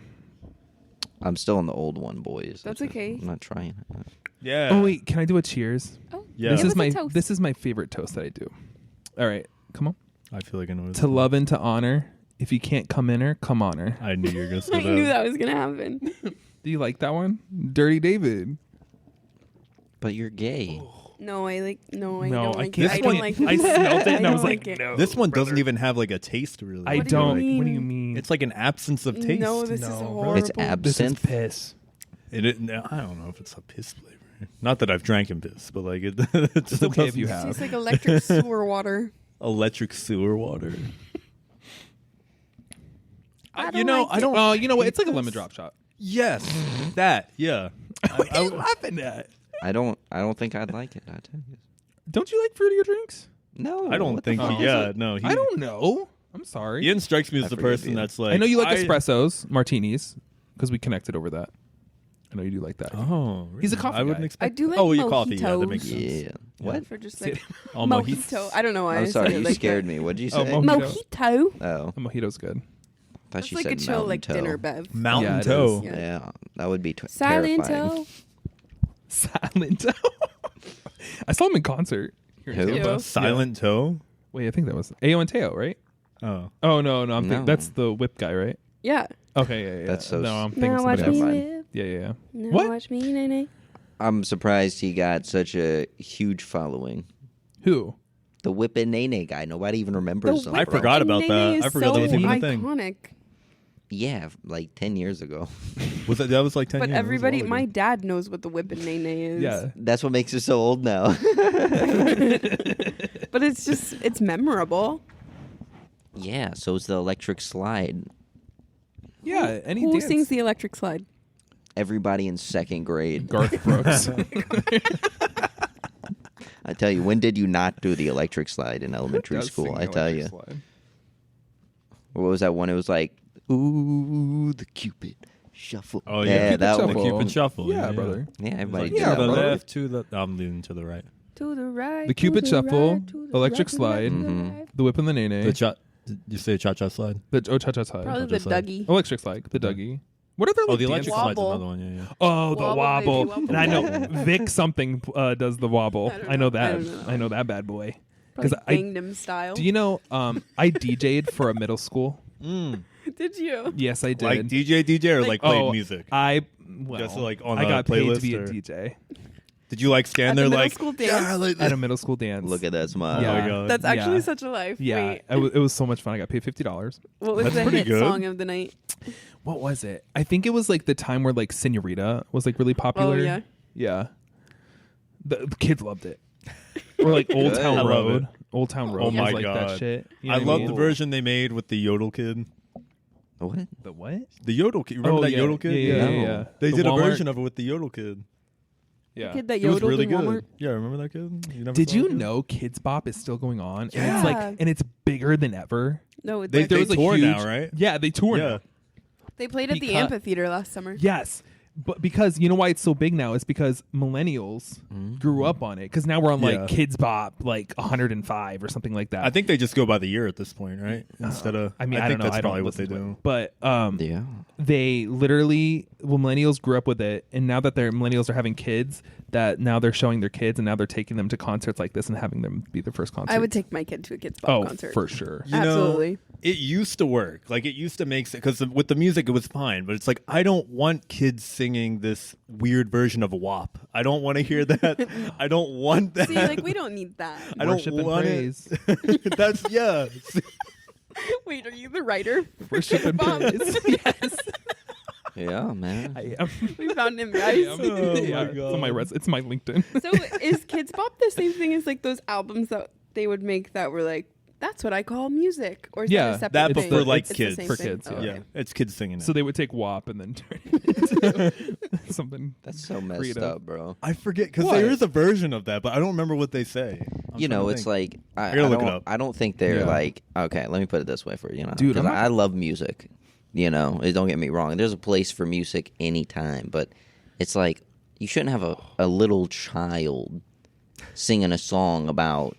I'm still on the old one, boys. That's okay. I'm not trying it. Yeah. oh wait, can I do a cheers? Oh, Yeah. This give is us my a toast. this is my favorite toast that I do. All right, come on. I feel like I know what To love and to honor. If you can't come in her, come on her. I knew you were gonna say I knew that was gonna happen. Do you like that one? Dirty David. But you're gay. No, I No, don't I like can't. it. I This don't one- like I it. smelled it and I was don't like, it. no. This one doesn't even have like a taste really. I What do you don't. mean? What do you mean? It's like an absence of taste. No, this is No, horrible. really? It's This is absinthe. piss. I don't know if it's a piss flavor. Not that I've drank in piss, but like it. It's okay if you doesn't- have. Tastes like electric sewer water. electric sewer water. I You don't know, like I it. don't. Oh, you know what? It's like a hate lemon this. drop shot. Yes, that. Yeah. What are you laughing at? I don't think I'd like it. I tell you. Don't you like fruitier drinks? No. I don't what the think. fuck He, is yeah, it? no. He, I don't know. I'm sorry. Ian strikes me as I the forgive person you. that's like. I know you like espressos, martinis, because we connected over that. I know you do like that. Oh, really? He's a coffee I wouldn't guy. expect. I do like Oh, you coffee. Yeah, that mojitos. makes sense. Yeah. What? For just Say like Oh, mojito. I don't know why. I'm I sorry. said it You like scared that. me. What'd you Oh, say? mojito. Mojito. Oh, A mojito's good. thought That's she like said a chill Mountain like Toe. dinner bev. Mountain Yeah, it toe. is. Yeah. Yeah, that would be Silent terrifying. Silent Toe. I saw him in concert. Here in Who? Tampa. Ew. Silent toe. Wait, I think that was Ayo and Teo, right? Oh, Oh no, I'm No. that's the whip guy, right? Yeah. Okay, yeah. That's so No, I'm s- thinking Now watch somebody me else. Never mind. live. Yeah. Now What? watch me, nay. I'm surprised he got such a huge following. Who? The Whippin' Nene guy. Nobody even remembers him. I bro. forgot about Nene that. is I forgot that was so even a thing. iconic. Yeah, like 10 years ago. Was that was like 10 But years. That was a everybody, while my ago. dad knows what the whip and nene is. Yeah. That's what makes it so old now. But it's memorable. Yeah, so it's the electric slide. Yeah, any Who dance. sings the electric slide? Everybody in second grade. Garth Brooks. I tell you, when did you not do the electric slide in elementary Does school? sing I tell you. Electric Slide. What was that one? It was like, ooh, the Cupid shuffle. Oh yeah, Cupid that the Shuffle. one. Cupid shuffle. Yeah, brother. Yeah, everybody Like, did yeah, to that the one. brother. left, to the. I'm leaning to the right. To the right. The Cupid to the Shuffle, right, to the electric right, to the right, slide. to the Mhm. right. The whip and the nene. The cha. Did you say cha-cha slide? The cha-cha slide. Probably the Just like- Dougie. Electric slide. The Dougie. What other Oh, like, the dance- electric slide's Wobble. another one. Yeah, yeah. Oh, the Wobble, wobble. baby, wobble. And I know Vic something does the wobble. I don't I know know. that. I don't know. I know that bad boy. Probably 'Cause I- Gangnam Style. Do you know I DJ'd for a middle school? Did you? Yes, I did. Like DJ or like played Oh, music. Well, Just like on I a got paid to playlist be a or- DJ. Did you like stand At there the middle like school dance? yeah, like At a middle school dance. Look at that smile. Yeah. Oh my God. That's actually Yeah. such a life. Yeah, Wait, it was so much fun. I got paid $50. what was That's the pretty hit good. song of the night? What was it? I think it was like the time where like Senorita was like really popular. Oh, yeah. Yeah. The kids loved it. Or like Old Good. Town I love Road. it. Old Town Road Oh my was like God. that shit. You know I what love mean? the version they made with the Yodel Kid. What? The what? The Yodel Kid. Remember that yeah. Yodel Kid? Yeah, No. yeah. They The did a Walmart- version of it with the Yodel Kid. Yeah. Kid that It was yodeled really in good. Walmart. Yeah, remember that kid? never Did saw you that kid? know Kids Bop is still going on? And Yeah. it's like, and it's bigger than ever. No, it's They, like, There they was a tour huge- now, right? Yeah, they tour Yeah. now. they played at the because- amphitheater last summer. Yes. But because you know why it's so big now is because millennials grew up on it. Because now we're on like Yeah. Kids Bop, like 105 or something like that. I think they just go by the year at this point, right? Instead of, I mean, I I think don't know. that's I don't probably what they listen to do. it. But Yeah. they literally, millennials grew up with it, and now that their millennials are having kids, that now they're showing their kids, and now they're taking them to concerts like this and having them be their first concert. I would take my kid to a Kids Bop oh concert. for sure. You know, Absolutely. it used to work. Like it used to make sense because with the music it was fine, but it's like I don't want kids singing this weird version of a WAP. I don't want to hear that. I don't want that. See, like we don't need that. I don't Worship and want praise. it. That's yeah. Wait, are you the writer? for Worship and Kids Bop? praise. Yes, Yeah, man. I am. We found him, I guys. am. Oh yeah, my it's on my God. it's my LinkedIn. So is Kids Bop the same thing as like those albums that they would make that were like, that's what I call music? Or is Yeah, that a separate that thing? but for like It's the kids. same For thing? kids, Oh, yeah. okay. It's kids singing it. So they would take WAP and then turn it into something. That's so messed creative. up, bro. I forget because What? there is a version of that, but I don't remember what they say. I'm You trying know, to it's think. like I gotta look it don't. up. I don't think they're Yeah. like. Okay, let me put it this way for you know, Dude, 'cause I'm not- I love music. You know, don't get me wrong. There's a place for music anytime, but it's like you shouldn't have a little child singing a song about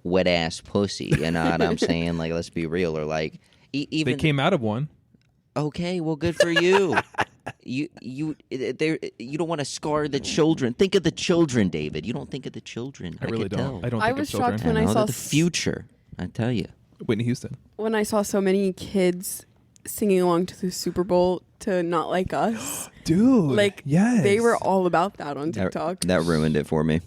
wet ass pussy. You know what I'm saying? Like, let's be real. Or like even They came out of one. okay, well, good for you. You don't want to scar the children. Think of the children, David. You don't think of the children. I really can don't. tell. I don't I think was of children. shocked when I know, saw they're the future. I tell you. Whitney Houston. when I saw so many kids singing along to the Super Bowl to Not Like Us. Dude. Like, yes. they were all about that on TikTok. That ruined it for me.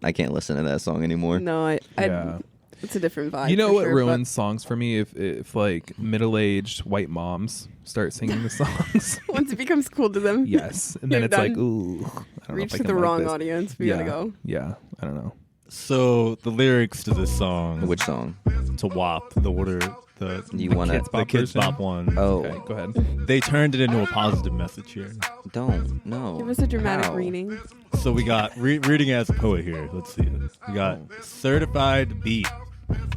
I can't listen to that song anymore. No, Yeah. it's a different vibe. You know for what sure, but- ruins songs for me if like middle-aged white moms start singing the songs. Once it becomes cool to them. Yes, and then You're it's like, done. ooh, I don't know Reach if I to can the like wrong this. audience. We yeah, gotta go. Yeah, I don't know. So the lyrics to this song, Which song? to WAP, the order, the You wanna- Kids the Bop Kids version? Bop one. Oh, Okay, go ahead. They turned it into a positive message here. don't. No. Give us a dramatic How? reading. So we got reading as a poet here. Let's see. We got certified beat,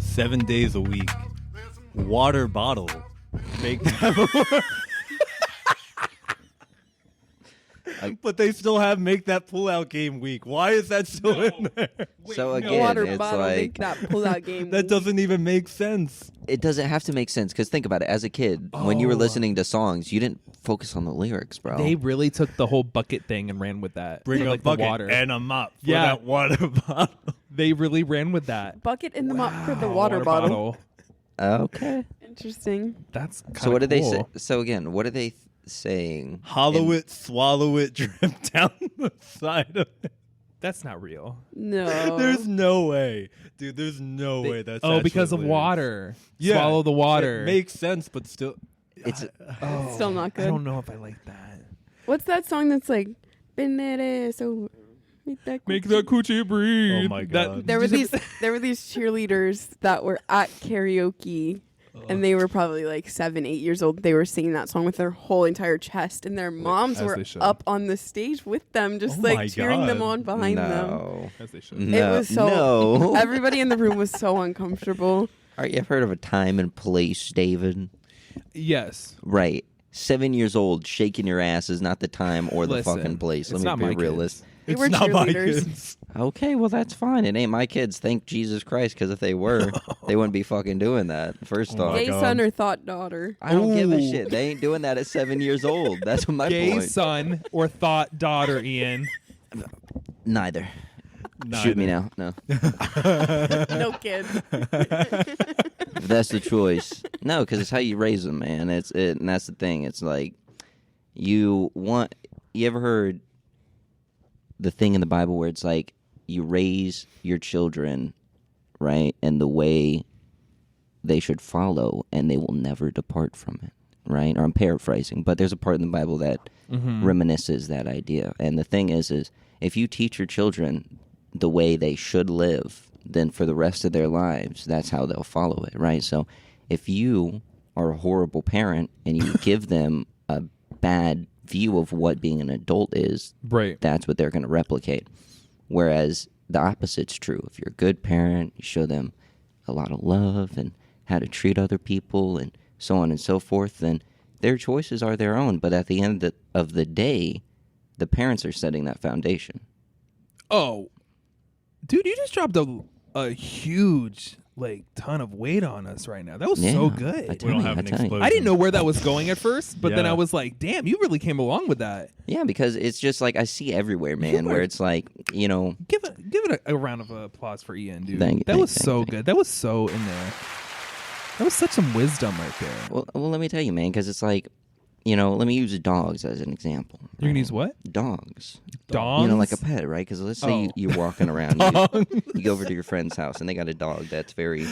7 days a week, water bottle, make but they still have make that pull out game week. Why is that still in there? So again, Water it's bottle, like make that pull out game. That doesn't even make sense. it doesn't have to make sense because think about it. As a kid, when you were Oh. listening to songs, you didn't focus on the lyrics, bro. They really took the whole bucket thing and ran with that. Bring like a bucket the water. and a mop for Yeah. that water bottle. They really ran with that. Bucket in the mop for the Wow, water bottle. Okay. Interesting. That's kinda So what did they say? cool. So again, what are they saying? Hollow in- it, swallow it, drip down the side of it. That's not real. No. There's no way, dude. There's no way that's Oh, because actually of lyrics. water. Yeah, Swallow the water. It makes sense, but still, It's Oh, Still not I good. don't know if I like that. What's that song that's like, "Been so make that Make coochie-" that coochie breathe. Oh my That- God. There were Did you these there were these cheerleaders that were at karaoke and they were probably like 7-8 years old. They were singing that song with their whole entire chest and their moms as were they should. up on the stage with them just Oh my like cheering them God. on behind them. no. As they should. No. It was so no. everybody in the room was so uncomfortable. All right, you've heard of a time and place, David? Yes. Right. 7 years old, shaking your ass is not the time or the Listen, fucking place. it's Let not me my be realist. They it's were not my cheerleaders. kids. Okay, well that's fine. It ain't my kids. Thank Jesus Christ, because if they were, they wouldn't be fucking doing that. First Oh off, my Gay God. son or thought daughter. I don't give a Ooh. shit. They ain't doing that at 7 years old. That's my Gay point. son or thought daughter, Ian. Neither. Shoot me now. No. No kids. If that's the choice. No, because it's how you raise them, man. And that's the thing. It's like you ever heard the thing in the Bible where it's like you raise your children, right, and the way they should follow, and they will never depart from it, right? Or I'm paraphrasing, but there's a part in the Bible that reminisces that idea. And the thing is if you teach your children the way they should live, then for the rest of their lives, that's how they'll follow it, right? So if you are a horrible parent and you give them a bad view of what being an adult is, Right. that's what they're going to replicate. Whereas the opposite's true. If you're a good parent, you show them a lot of love and how to treat other people and so on and so forth, then their choices are their own. But at the end of the day, the parents are setting that foundation. Oh, dude, you just dropped a huge ton of weight on us right now. That was so I good. tell don't you, have I an tell you. explosion. I didn't know where that was going at first, but then Yeah. I was like, damn, you really came along with that. Yeah, because it's just like I see everywhere, man, where it's like, Give it a round of applause for Ian, dude. Thank you, that thank was you, so thank you. good. That was so in there. That was such some wisdom right there. well, let me tell you, man, because it's like, let me use dogs as an example. You're gonna right? use what? Dogs. Dogs? Like a pet, right? Because let's say Oh. you're walking around, you go over to your friend's house, and they got a dog that's very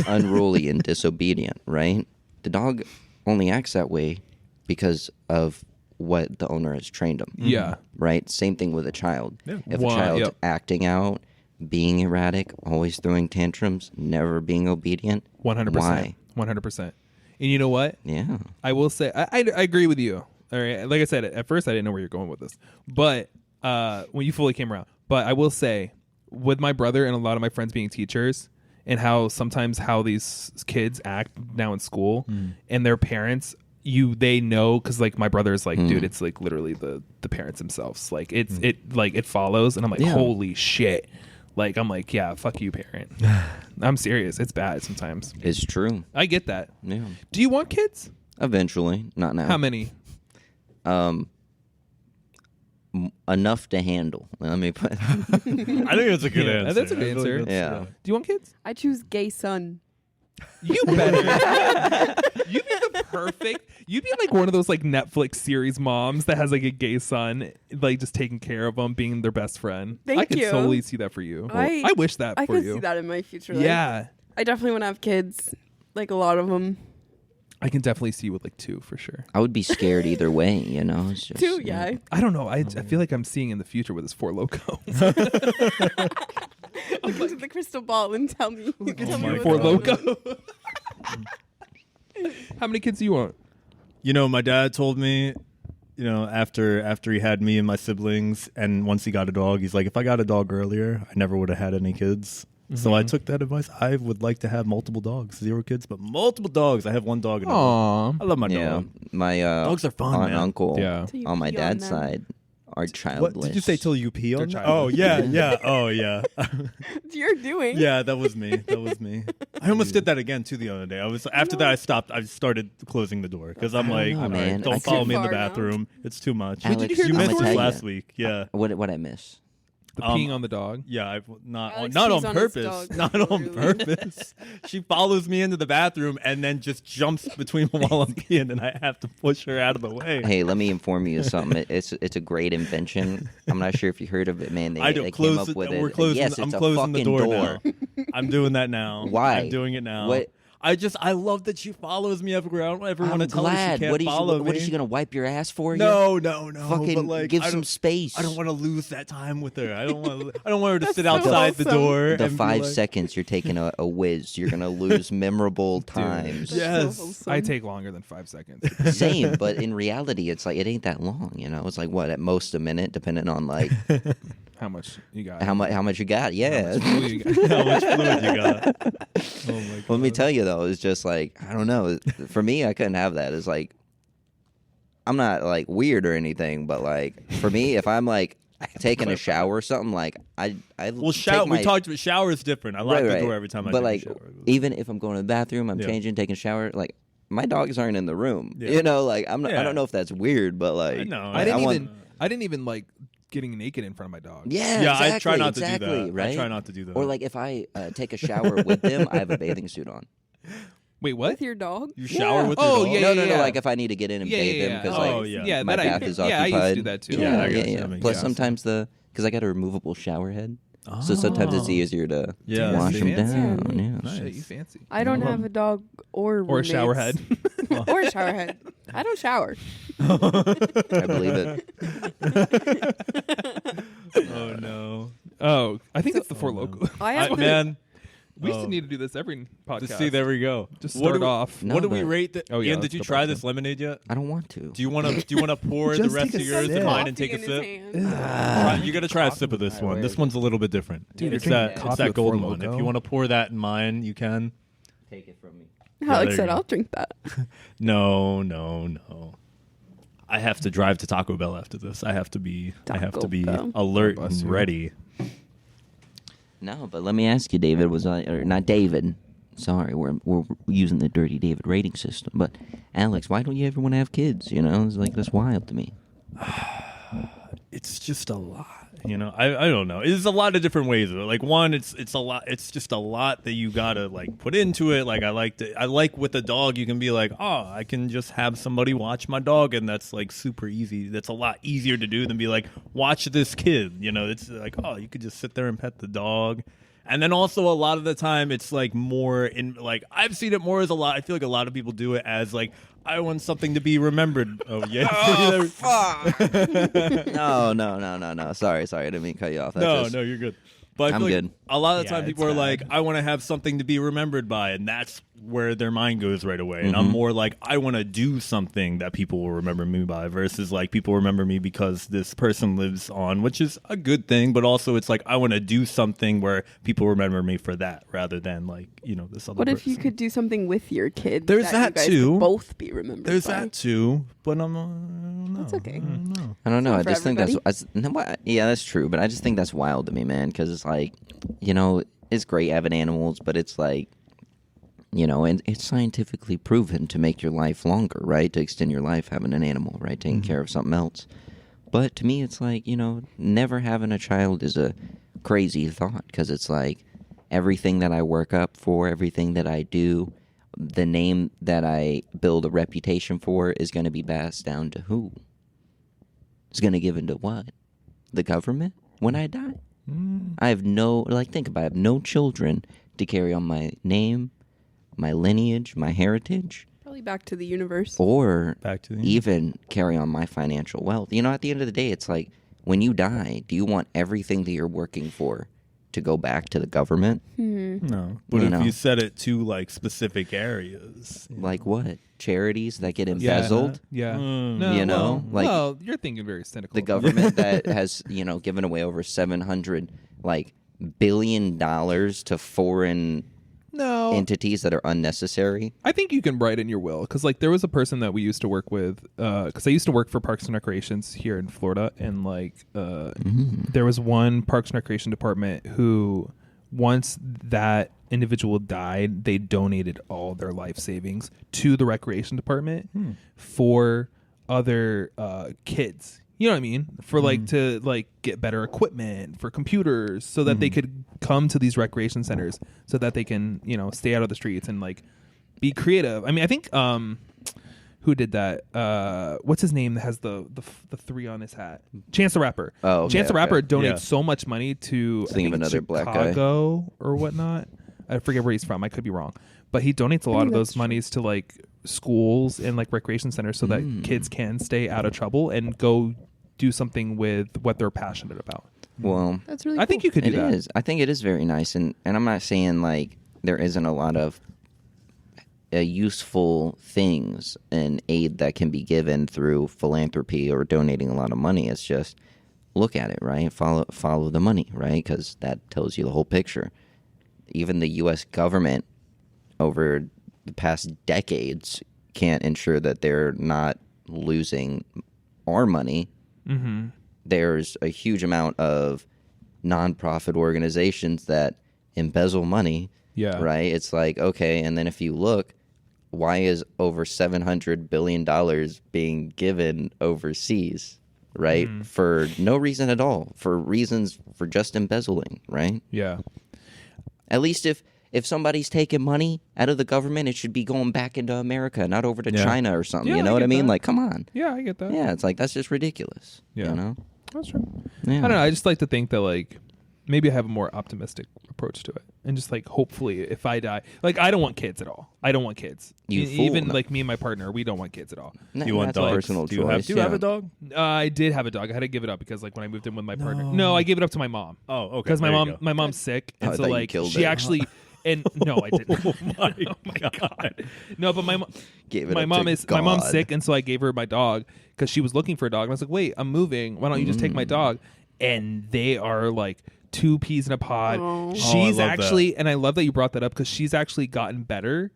unruly and disobedient, right? The dog only acts that way because of what the owner has trained them. Yeah. Right? Same thing with a child. Yeah. If Wow, a child's yep. acting out, being erratic, always throwing tantrums, never being obedient, 100%. why? 100%. And you know what? Yeah. I will say, I agree with you. All right. Like I said, at first I didn't know where you're going with this, but when you fully came around. But I will say, with my brother and a lot of my friends being teachers, and how sometimes how these kids act now in school, and their parents, they know, because like my brother is like, dude, it's like literally the parents themselves. Like it follows, and I'm like, Yeah. holy shit. Like I'm like, yeah, fuck you, parent. I'm serious. It's bad sometimes. It's true. I get that. Yeah. Do you want kids? Eventually. Not now. How many? Enough to handle. Let me put. I think that's a good Yeah, answer. that's a good I feel like answer. that's- Yeah. Do you want kids? I choose gay son. You better. You'd be the perfect. You'd be like one of those like Netflix series moms that has like a gay son, like just taking care of them, being their best friend. I Thank could you. totally see that for you. I- I wish that I for could you. see that in my future life. Yeah, I definitely want to have kids. Like a lot of them. I can definitely see you with like 2 for sure. I would be scared either way, It's just, Too, yeah. I don't know. I feel like I'm seeing in the future with this Four Lokos. Look into the crystal ball and tell me. Tell me my what's Four going on. Loko. How many kids do you want? My dad told me, after he had me and my siblings, and once he got a dog, he's like, if I got a dog earlier, I never would have had any kids. So I took that advice. I would like to have multiple dogs, 0 kids, but multiple dogs. I have 1 dog. Aww. I love my Yeah. dog. My Dogs are fun, aunt man. and uncle Yeah. Till you on my pee dad's them. side are What childless. did you say? Till you pee on? They're them? Oh childless. yeah, yeah. Oh yeah. You're doing. Yeah, that was me. I almost did that again too the other day. After that I stopped. I started closing the door because I'm like, know, all right, man. don't I follow can't- me in the Too far now. bathroom. It's too much. Alex, did you hear you the missed story? this last week. Yeah. What I miss? The peeing on the dog. Yeah, not Alex on pees on his purpose. dog Not on regularly. purpose. She follows me into the bathroom and then just jumps between me while I'm peeing, and I have to push her out of the way. Hey, let me inform you of something. It's a great invention. I'm not sure if you heard of it, man. They I don't came close up it. with We're it. closing. Yes, I'm it's a closing the fucking door now. I'm doing that now. Why? I'm doing it now. What? I love that she follows me everywhere. I don't ever want to I'm tell her she glad. can't What is follow me. what is she gonna wipe your ass for? No. Fucking but like, give I some don't- space. I don't want to lose that time with her. I don't want. I don't want her to sit so outside the wholesome. door. The and be 5 like, seconds you're taking a whiz, you're gonna lose memorable times. That's so Yes. wholesome. I take longer than 5 seconds. Same, but in reality, it's like it ain't that long. It's like what at most a minute, depending on like How much you got? how much you got. Yeah. How much you got? How much fluid you got? Oh my god. Let me tell you though, it's just like I don't know. For me, I couldn't have that. It's like I'm not like weird or anything, but like for me, if I'm like taking a shower or something, like I Well, take my, we talked about shower is different. I lock the door every time I But take like a shower. even if I'm going to the bathroom, I'm Yeah. changing, taking a shower, like my dogs aren't in the room. Yeah. Like I'm not, I Yeah. don't know if that's weird, but like I know. I didn't want- even. I didn't even like getting naked in front of my dog. Yeah, Yeah, exactly, I try not to do exactly, that. Right? I try not to do that. Or like if I take a shower with them, I have a bathing suit on. Wait, what? With your dog? you shower with your Oh, dog? yeah, No. Like if I need to get in and Yeah, bathe yeah, them yeah. because Oh, like yeah. Yeah, my that bath I, is yeah, occupied. I used to do that too. Yeah, I yeah, guess yeah. that makes Plus sense. sometimes the because I got a removable shower head. So sometimes it's easier to wash you them fancy. down. Yeah. Nice. Shit, you fancy. I don't have a dog or Or a shower head. or a shower head. I don't shower. I believe it. Oh no. Oh, I think it's the Four Lokos. I have Man, We used to need to do this every podcast. to see, there we go. Just What start do- off. No, what do we but- rate? Oh, yeah, Ian, let's did you go try back this to- lemonade yet? I don't want to. Do you want to pour the Just rest take of a yours sip. and mine and Coffee take a in his sip? hand. You got to try a sip of this one. This one's a little bit different. Dude, it's you're that drinking it's coffee that with Four golden one. If Loko? you want to pour that in mine, you can. Take it from me. Alex there said, you go. "I'll drink that." No. I have to drive to Taco Bell after this. I have to be Taco Bell. alert Bless and you. ready. No, but let me ask you, David. Or not David? Sorry, we're using the Dirty David rating system. But Alex, why don't you ever want to have kids? You know, it's like that's wild to me. It's just a lot. I don't know. There's a lot of different ways of it. Like one, it's a lot. It's just a lot that you gotta like put into it. Like I like with a dog, you can be like, oh, I can just have somebody watch my dog, and that's like super easy. That's a lot easier to do than be like, watch this kid. It's like, oh, you could just sit there and pet the dog. And then also a lot of the time it's like more in like I've seen it more as a lot. I feel like a lot of people do it as like I want something to be remembered. Oh yeah. Oh fuck! No. Sorry. I didn't mean to cut you off. No, you're good. But I I'm feel like good. a lot of the Yeah, time people it's are like, bad. I want to have something to be remembered by, and that's where their mind goes right away. And Mm-hmm. I'm more like, I want to do something that people will remember me by versus like people remember me because this person lives on, which is a good thing, but also it's like I want to do something where people remember me for that rather than like, this other What if you person. could do something with your kid? There's you that guys too. Could both be remembered. There's by? that too, but I don't know. That's okay. I don't know. I don't know. I For just think yeah, that's true. But I just think that's wild to me, man. Because it's like, it's great having animals, but it's like, and it's scientifically proven to make your life longer, right? To extend your life having an animal, right? Taking care of something else. But to me, it's like, never having a child is a crazy thought because it's like everything that I work up for, everything that I do, the name that I build a reputation for is going to be passed down to who? It's going to give into what? The government when I die? I have think about it. I have no children to carry on my name, my lineage, my heritage, Probably back to the universe. or Back to the even carry on my financial wealth. At the end of the day, it's like when you die, do you want everything that you're working for to go back to the government? No. But You if know. you set it to like specific areas. Like what? Charities that get embezzled? Yeah. Mm. No, You know, well, like- well, you're thinking very cynical. The government that has, given away over $700 billion to foreign No. entities that are unnecessary. I think you can write in your will because there was a person that we used to work with because I used to work for Parks and Recreations here in Florida, and there was one Parks and Recreation department who once that individual died, they donated all their life savings to the recreation department for other kids. You know what I mean? For to get better equipment for computers so that they could come to these recreation centers so that they can, stay out of the streets and be creative. I mean, I think who did that? What's his name that has the three on his hat? Chance the Rapper. Oh, okay, Chance the Rapper okay. donates Yeah. so much money to Thinking of another black guy. Chicago or whatnot. I forget where he's from. I could be wrong, but he donates a lot of those that's monies to schools and recreation centers so that kids can stay out of trouble and go do something with what they're passionate about. Well, That's really. I think you could do it that. is. I think it is very nice, and I'm not saying there isn't a lot of useful things and aid that can be given through philanthropy or donating a lot of money. It's just look at it, right? Follow the money, right? Because that tells you the whole picture. Even the U.S. government over the past decades can't ensure that they're not losing our money. Mm-hmm. There's a huge amount of nonprofit organizations that embezzle money. Yeah. Right? It's like, okay, and then if you look, why is over $700 billion being given overseas? Right? For no reason at all. For reasons for just embezzling, right? Yeah. At least if somebody's taking money out of the government, it should be going back into America, not over to Yeah. China or something. Yeah, you know I what I get mean? that. Come on. Yeah, I get that. Yeah, it's like that's just ridiculous. Yeah. You know? That's true. Yeah. I don't know. I just like to think that like maybe I have a more optimistic approach to it, and just like hopefully if I die, like I don't want kids at all. I don't want kids. Even like me and my partner, we don't want kids at all. No, You want that's a dogs? personal Do you have, choice. do you have a dog? I did have a dog. I had to give it up because like when I moved in with my partner. No, I gave it up to my mom. Oh, okay. Because There you go. my mom's sick, Oh, and I so thought you like killed she it. actually. And no, I didn't. Oh my God. No, but Gave it my up mom to is my mom's God. sick, and so I gave her my dog because she was looking for a dog. And I was like, "Wait, I'm moving. Why don't you just take my dog?" And they are like 2 peas in a pod. Oh. She's Oh, I love actually, and I love that you brought that up because she's actually gotten better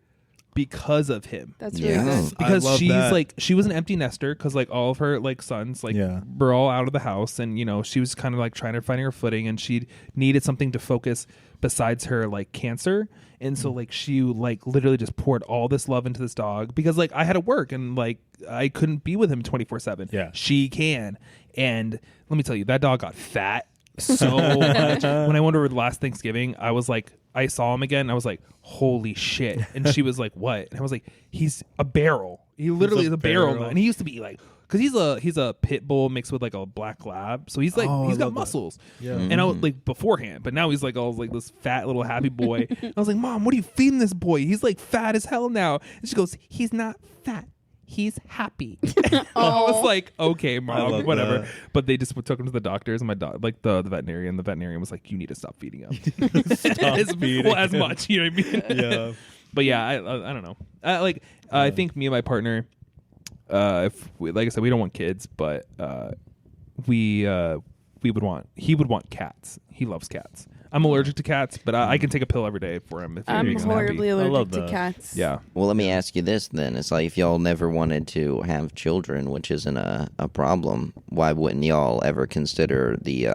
because of him. That's really Yeah. good. Because I love she's that. like she was an empty nester because like all of her like sons like Yeah. were all out of the house, and you know she was kind of like trying to find her footing, and she needed something to focus besides her like cancer. And so like she like literally just poured all this love into this dog because like I had to work and like I couldn't be with him 24/7. Yeah. She can. And let me tell you, that dog got fat so much. When I went over the last Thanksgiving, I was like, I saw him again. And I was like, holy shit. And she was like, what? And I was like, he's a barrel. He literally is a barrel now. And he used to be like, because he's a pit bull mixed with like a black lab, so he's like Oh, he's I got love that. muscles. Yeah. And I was like beforehand, but now he's like all like this fat little happy boy. I was like, Mom, what are you feeding this boy? He's like fat as hell now. And she goes, he's not fat. He's happy. I was like, okay, Mom, love whatever. that. But they just took him to the doctors, and my dog, like the veterinarian. The veterinarian was like, you need to stop feeding him. feeding as him. much. You know what I mean? Yeah. But yeah, I don't know. I think me and my partner, if we, like I said, we don't want kids, but he would want cats. He loves cats. I'm allergic to cats, but I can take a pill every day for him if it I'm makes him horribly happy. love allergic to that. cats. Yeah. Well, let me ask you this then. It's like if y'all never wanted to have children, which isn't a problem, why wouldn't y'all ever consider the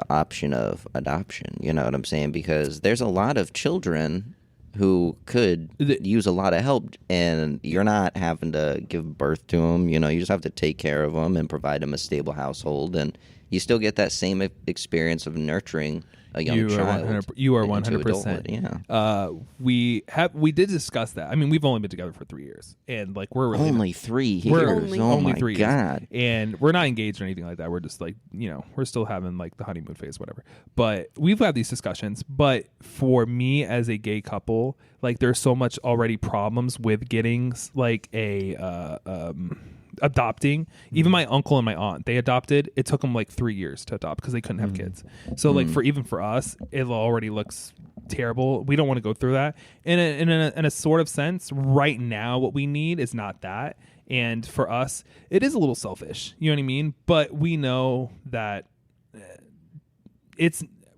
option of adoption? You know what I'm saying? Because there's a lot of children who could use a lot of help, and you're not having to give birth to them. You know, you just have to take care of them and provide them a stable household, and you still get that same experience of nurturing a young child. You are into 100%. adulthood, yeah. We did discuss that. I mean, we've only been together for 3 years, and like we're really Only 3 years. We're Only- oh only my 3 years. God. And we're not engaged or anything like that. We're just like, you know, we're still having like the honeymoon phase, whatever. But we've had these discussions. But for me as a gay couple, like there's so much already problems with getting like adopting. Even my uncle and my aunt, they adopted. It took them like 3 years to adopt because they couldn't have kids. So like for us, it already looks terrible. We don't want to go through that. In a sort of sense, right now, what we need is not that. And for us, it is a little selfish. You know what I mean? But we know that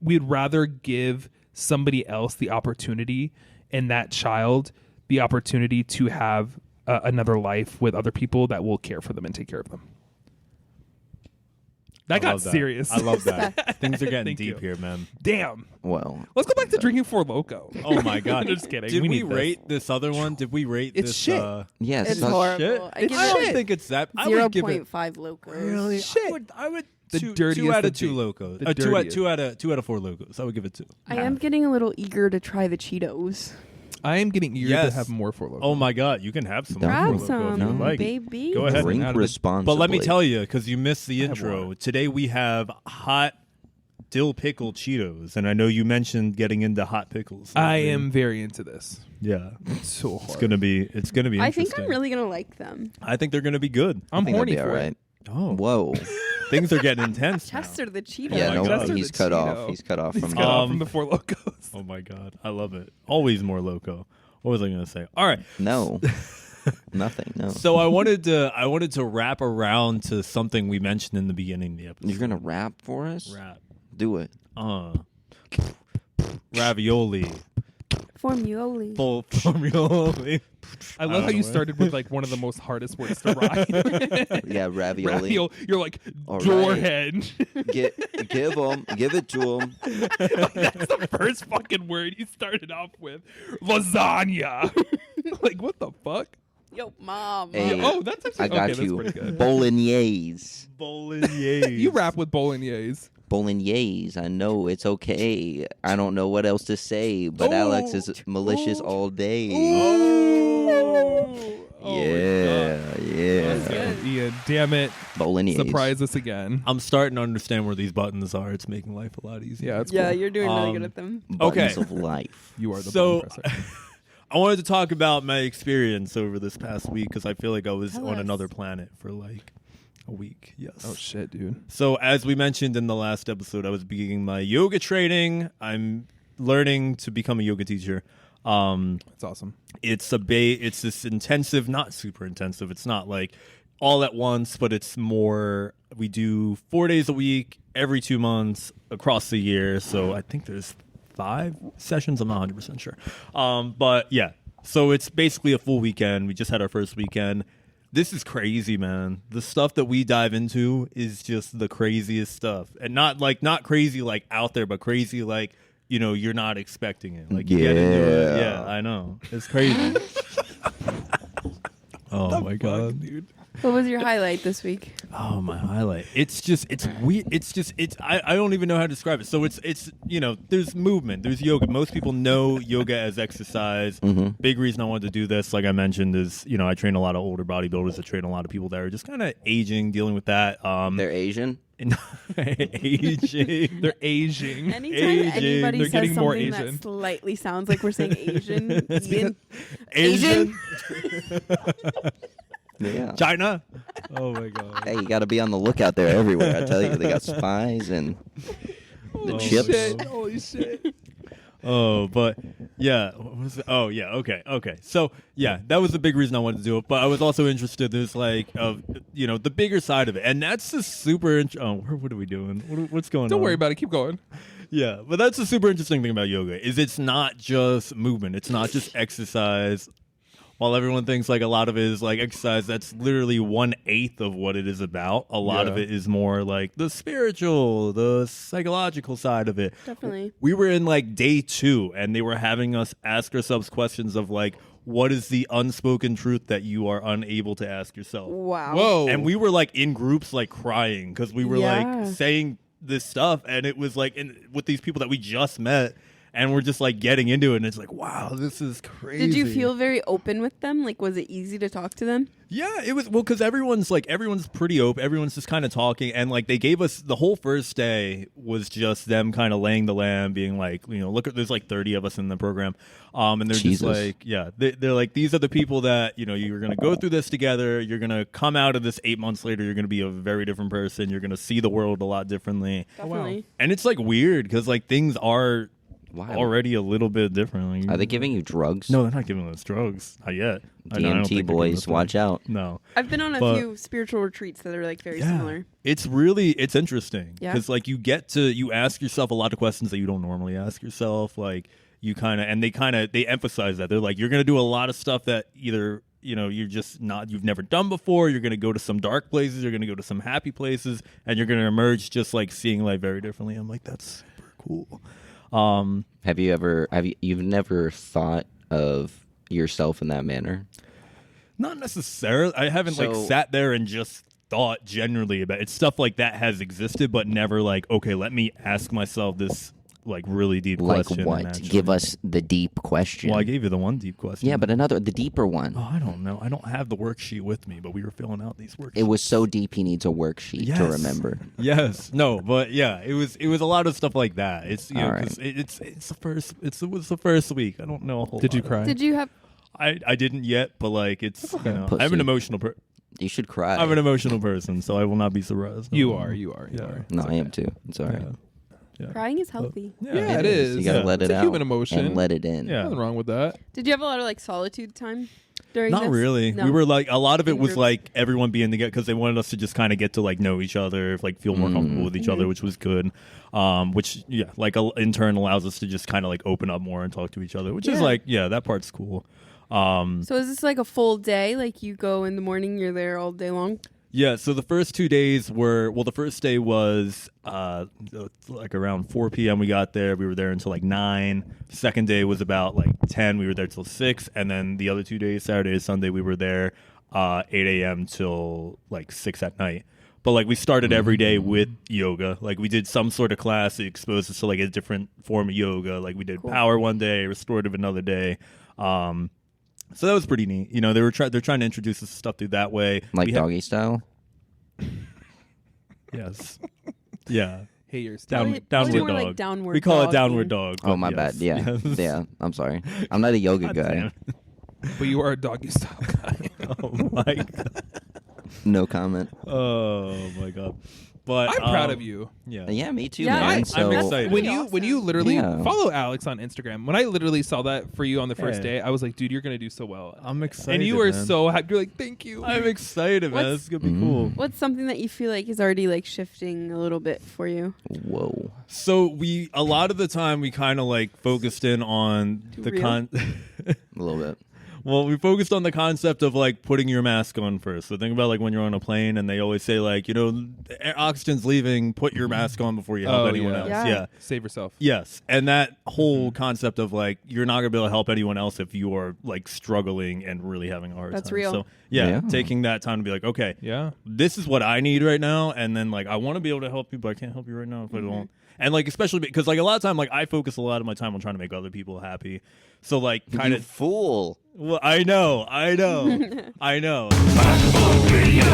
we'd rather give somebody else the opportunity and that child the opportunity to have another life with other people that will care for them and take care of them. That got serious. I love that. Things are getting Thank deep you. here, man. Damn. Well, Let's go back to drinking Four Loko. Oh my God. Just kidding. Did we need this. rate this other one? Did we rate It's this? shit. yes. It's such- horrible. Shit? I give I it don't think it's that. I would give it 0.5 Locos. really. Shit. I would The two dirtiest out of of 2 the- Locos. the Two dirtiest. out of 4 Locos. I would give it 2. I am getting a little eager to try the Cheetos. I am getting eager Yes. to have more Four Loko. Oh my God, you can have some. Grab more Grab Four Loko some, if you would like. baby. Go ahead. Drink Out of the- responsibly. But let me tell you, because you missed the have intro. one. Today we have hot dill pickle Cheetos, and I know you mentioned getting into hot pickles. I lately. am very into this. Yeah, It's so hard. it's gonna be. It's gonna be. I think Interesting. I'm really gonna like them. I think they're gonna be good. I'm I think horny it'll be for all it. right. Oh, Whoa. things are getting intense now. Chester the Cheeto. Yeah, my no, God. Chester he's the cut Cheeto. off. He's cut off He's from cut off Um, from the Four Lokos. Oh my God, I love it. Always more Loco. What was I gonna say? All right. No. Nothing, no. So I wanted to wrap around to something we mentioned in the beginning of the episode. You're going to rap for us? Rap. Do it. Ravioli. Formuoli. Full ravioli. I love how don't you know. started with like one of the most hardest words to rhyme. Yeah, ravioli. You're like All right. doorhead. Give it to him. That's the first fucking word you started off with. Lasagna. Like what the fuck? Yo, mom. Hey, Oh, that's actually I got okay, you. That's pretty good. Bolognese. Bolognese. You rap with bolognese. Bolognese. I know it's okay. I don't know what else to say, but Alex is malicious all day. Yeah. Ian, damn it. Bolognese. Surprise us again. I'm starting to understand where these buttons are. It's making life a lot easier. Yeah, it's Yeah, cool. you're doing really good at them. Buttons Okay. of life. You are the So, button presser. I wanted to talk about my experience over this past week because I feel like I was Tell on us. another planet for like a week. Yes. Oh shit, dude. So as we mentioned in the last episode, I was beginning my yoga training. I'm learning to become a yoga teacher. That's awesome. It's this intensive, not super intensive. It's not like all at once, but it's more. We do 4 days a week, every 2 months across the year. So I think there's 5 sessions. I'm not 100% sure. But yeah, so it's basically a full weekend. We just had our first weekend. This is crazy, man. The stuff that we dive into is just the craziest stuff. And not crazy like out there, but crazy like, you're not expecting it. Like you get into it. Yeah, I know. It's crazy. Oh my god, dude. What was your highlight this week? Oh, my highlight. It's weird. I don't even know how to describe it. So it's there's movement, there's yoga. Most people know yoga as exercise. Big reason I wanted to do this, like I mentioned, is, I train a lot of older bodybuilders. I train a lot of people that are just kind of aging, dealing with that. They're Asian? Aging. They're aging. Anytime Asian. anybody They're says getting more something Asian. that slightly sounds like we're saying Asian, Ian, Asian. Yeah. China. Oh my god. Hey, you got to be on the lookout there everywhere. I tell you, they got spies and the chips. Shit. Holy shit. Oh, but yeah. What was it? Oh, yeah. Okay. So yeah, that was the big reason I wanted to do it. But I was also interested. There's like, the bigger side of it, and that's the super. What are we doing? What's going on? Don't worry about it. Keep going. Yeah, but that's the super interesting thing about yoga is it's not just movement. It's not just exercise. While everyone thinks like a lot of it is like exercise, that's literally 1/8 of what it is about. A lot of it is more like the spiritual, the psychological side of it. Definitely. We were in like day 2 and they were having us ask ourselves questions of like, what is the unspoken truth that you are unable to ask yourself? Wow. Whoa. And we were like in groups like crying because we were Yeah. like saying this stuff and it was like with these people that we just met. And we're just like getting into it, and it's like, wow, this is crazy. Did you feel very open with them? Like, was it easy to talk to them? Yeah, it was. Well, because everyone's pretty open. Everyone's just kind of talking, and like they gave us the whole first day was just them kind of laying the lamb, being like, look at there's like 30 of us in the program, and they're Jesus. just like, yeah, they're like, these are the people that you're gonna go through this together. You're gonna come out of this 8 months later. You're gonna be a very different person. You're gonna see the world a lot differently. Definitely. And it's like weird because like things are. Wow. Already a little bit different. Like, Are they giving you drugs? No, they're not giving us drugs. Not yet. I don't think DMT they're boys, giving us watch out. No. I've been on a But- few spiritual retreats that are like very similar. It's interesting. Yeah. Because like you ask yourself a lot of questions that you don't normally ask yourself. Like you they emphasize that. They're like, you're going to do a lot of stuff that either, you've never done before. You're going to go to some dark places. You're going to go to some happy places. And you're going to emerge just like seeing life very differently. I'm like, that's super cool. You've never thought of yourself in that manner? Not necessarily. I haven't like So- sat there and just thought generally about it. It's stuff like that has existed, but never like, okay, let me ask myself this like really deep Like question. what? and actually- Give us the deep question. Well, I gave you the one deep question. Yeah, but the deeper one. Oh, I don't know. I don't have the worksheet with me, but we were filling out these worksheets. It was so deep he needs a worksheet to Yes. remember. Yes. No, but yeah, it was a lot of stuff like that. It's All right. 'cause it's the first it was the first week. I don't know a whole Did you lot. cry? Did you have? I didn't yet, but like it's I'm an Pussy. emotional You should cry. I'm an emotional person, so I will not be surprised. You are. Yeah. No, I am too. It's all right. Yeah. Crying is healthy. Yeah, it is. You gotta Yeah. let It's it a out. human emotion. And let it in. Yeah. Nothing wrong with that. Did you have a lot of like solitude time during Not this? really. No. We were like a lot of it In was groups. like everyone being together because they wanted us to just kind of get to like know each other, like feel more comfortable with each other, which was good. Which like in turn allows us to just kind of like open up more and talk to each other, which is Yeah. like that part's cool. So is this like a full day? Like you go in the morning, you're there all day long? Yeah, so the first 2 days the first day was like around 4 p.m. we got there. We were there until like 9. Second day was about like 10. We were there till 6. And then the other 2 days, Saturday and Sunday, we were there 8 a.m. till like 6 at night. But like we started every day with yoga. Like we did some sort of class that exposed us to like a different form of yoga. Like we did power one day, restorative another day. So that was pretty neat. You know, they're trying to introduce this stuff through that way. Like doggy style? Yes. Yeah. Hey, you're Downward more dog. like downward we call it dog, downward yeah. dog. Oh, but my yes. bad. Yeah. Yes. Yeah. I'm sorry. I'm not a yoga God guy. damn. but you are a doggy style guy. Oh my god. No comment. Oh my god. But I'm proud of you. Yeah. Yeah, me too, Yeah, man. I'm So excited. When you literally Yeah. follow Alex on Instagram, when I literally saw that for you on the first Hey. day, I was like, dude, you're gonna do so well. I'm excited. And you were man. so happy. You're like, thank you. I'm excited, man. What's- This is gonna be cool. What's something that you feel like is already like shifting a little bit for you? Whoa. So a lot of the time we kind of like focused in on Too the real? A little bit. Well, we focused on the concept of like putting your mask on first. So think about like when you're on a plane and they always say like, you know, oxygen's leaving, put your mask on before you help Oh, anyone yeah. else. Yeah. Yeah. Save yourself. Yes. And that whole concept of like you're not gonna be able to help anyone else if you are like struggling and really having a hard That's time. real. So Yeah. taking that time to be like, okay, Yeah. this is what I need right now, and then like I want to be able to help you, but I can't help you right now if I don't. And like especially because like a lot of time like I focus a lot of my time on trying to make other people happy. So like kind You of fool. well, I know. I know. Radio.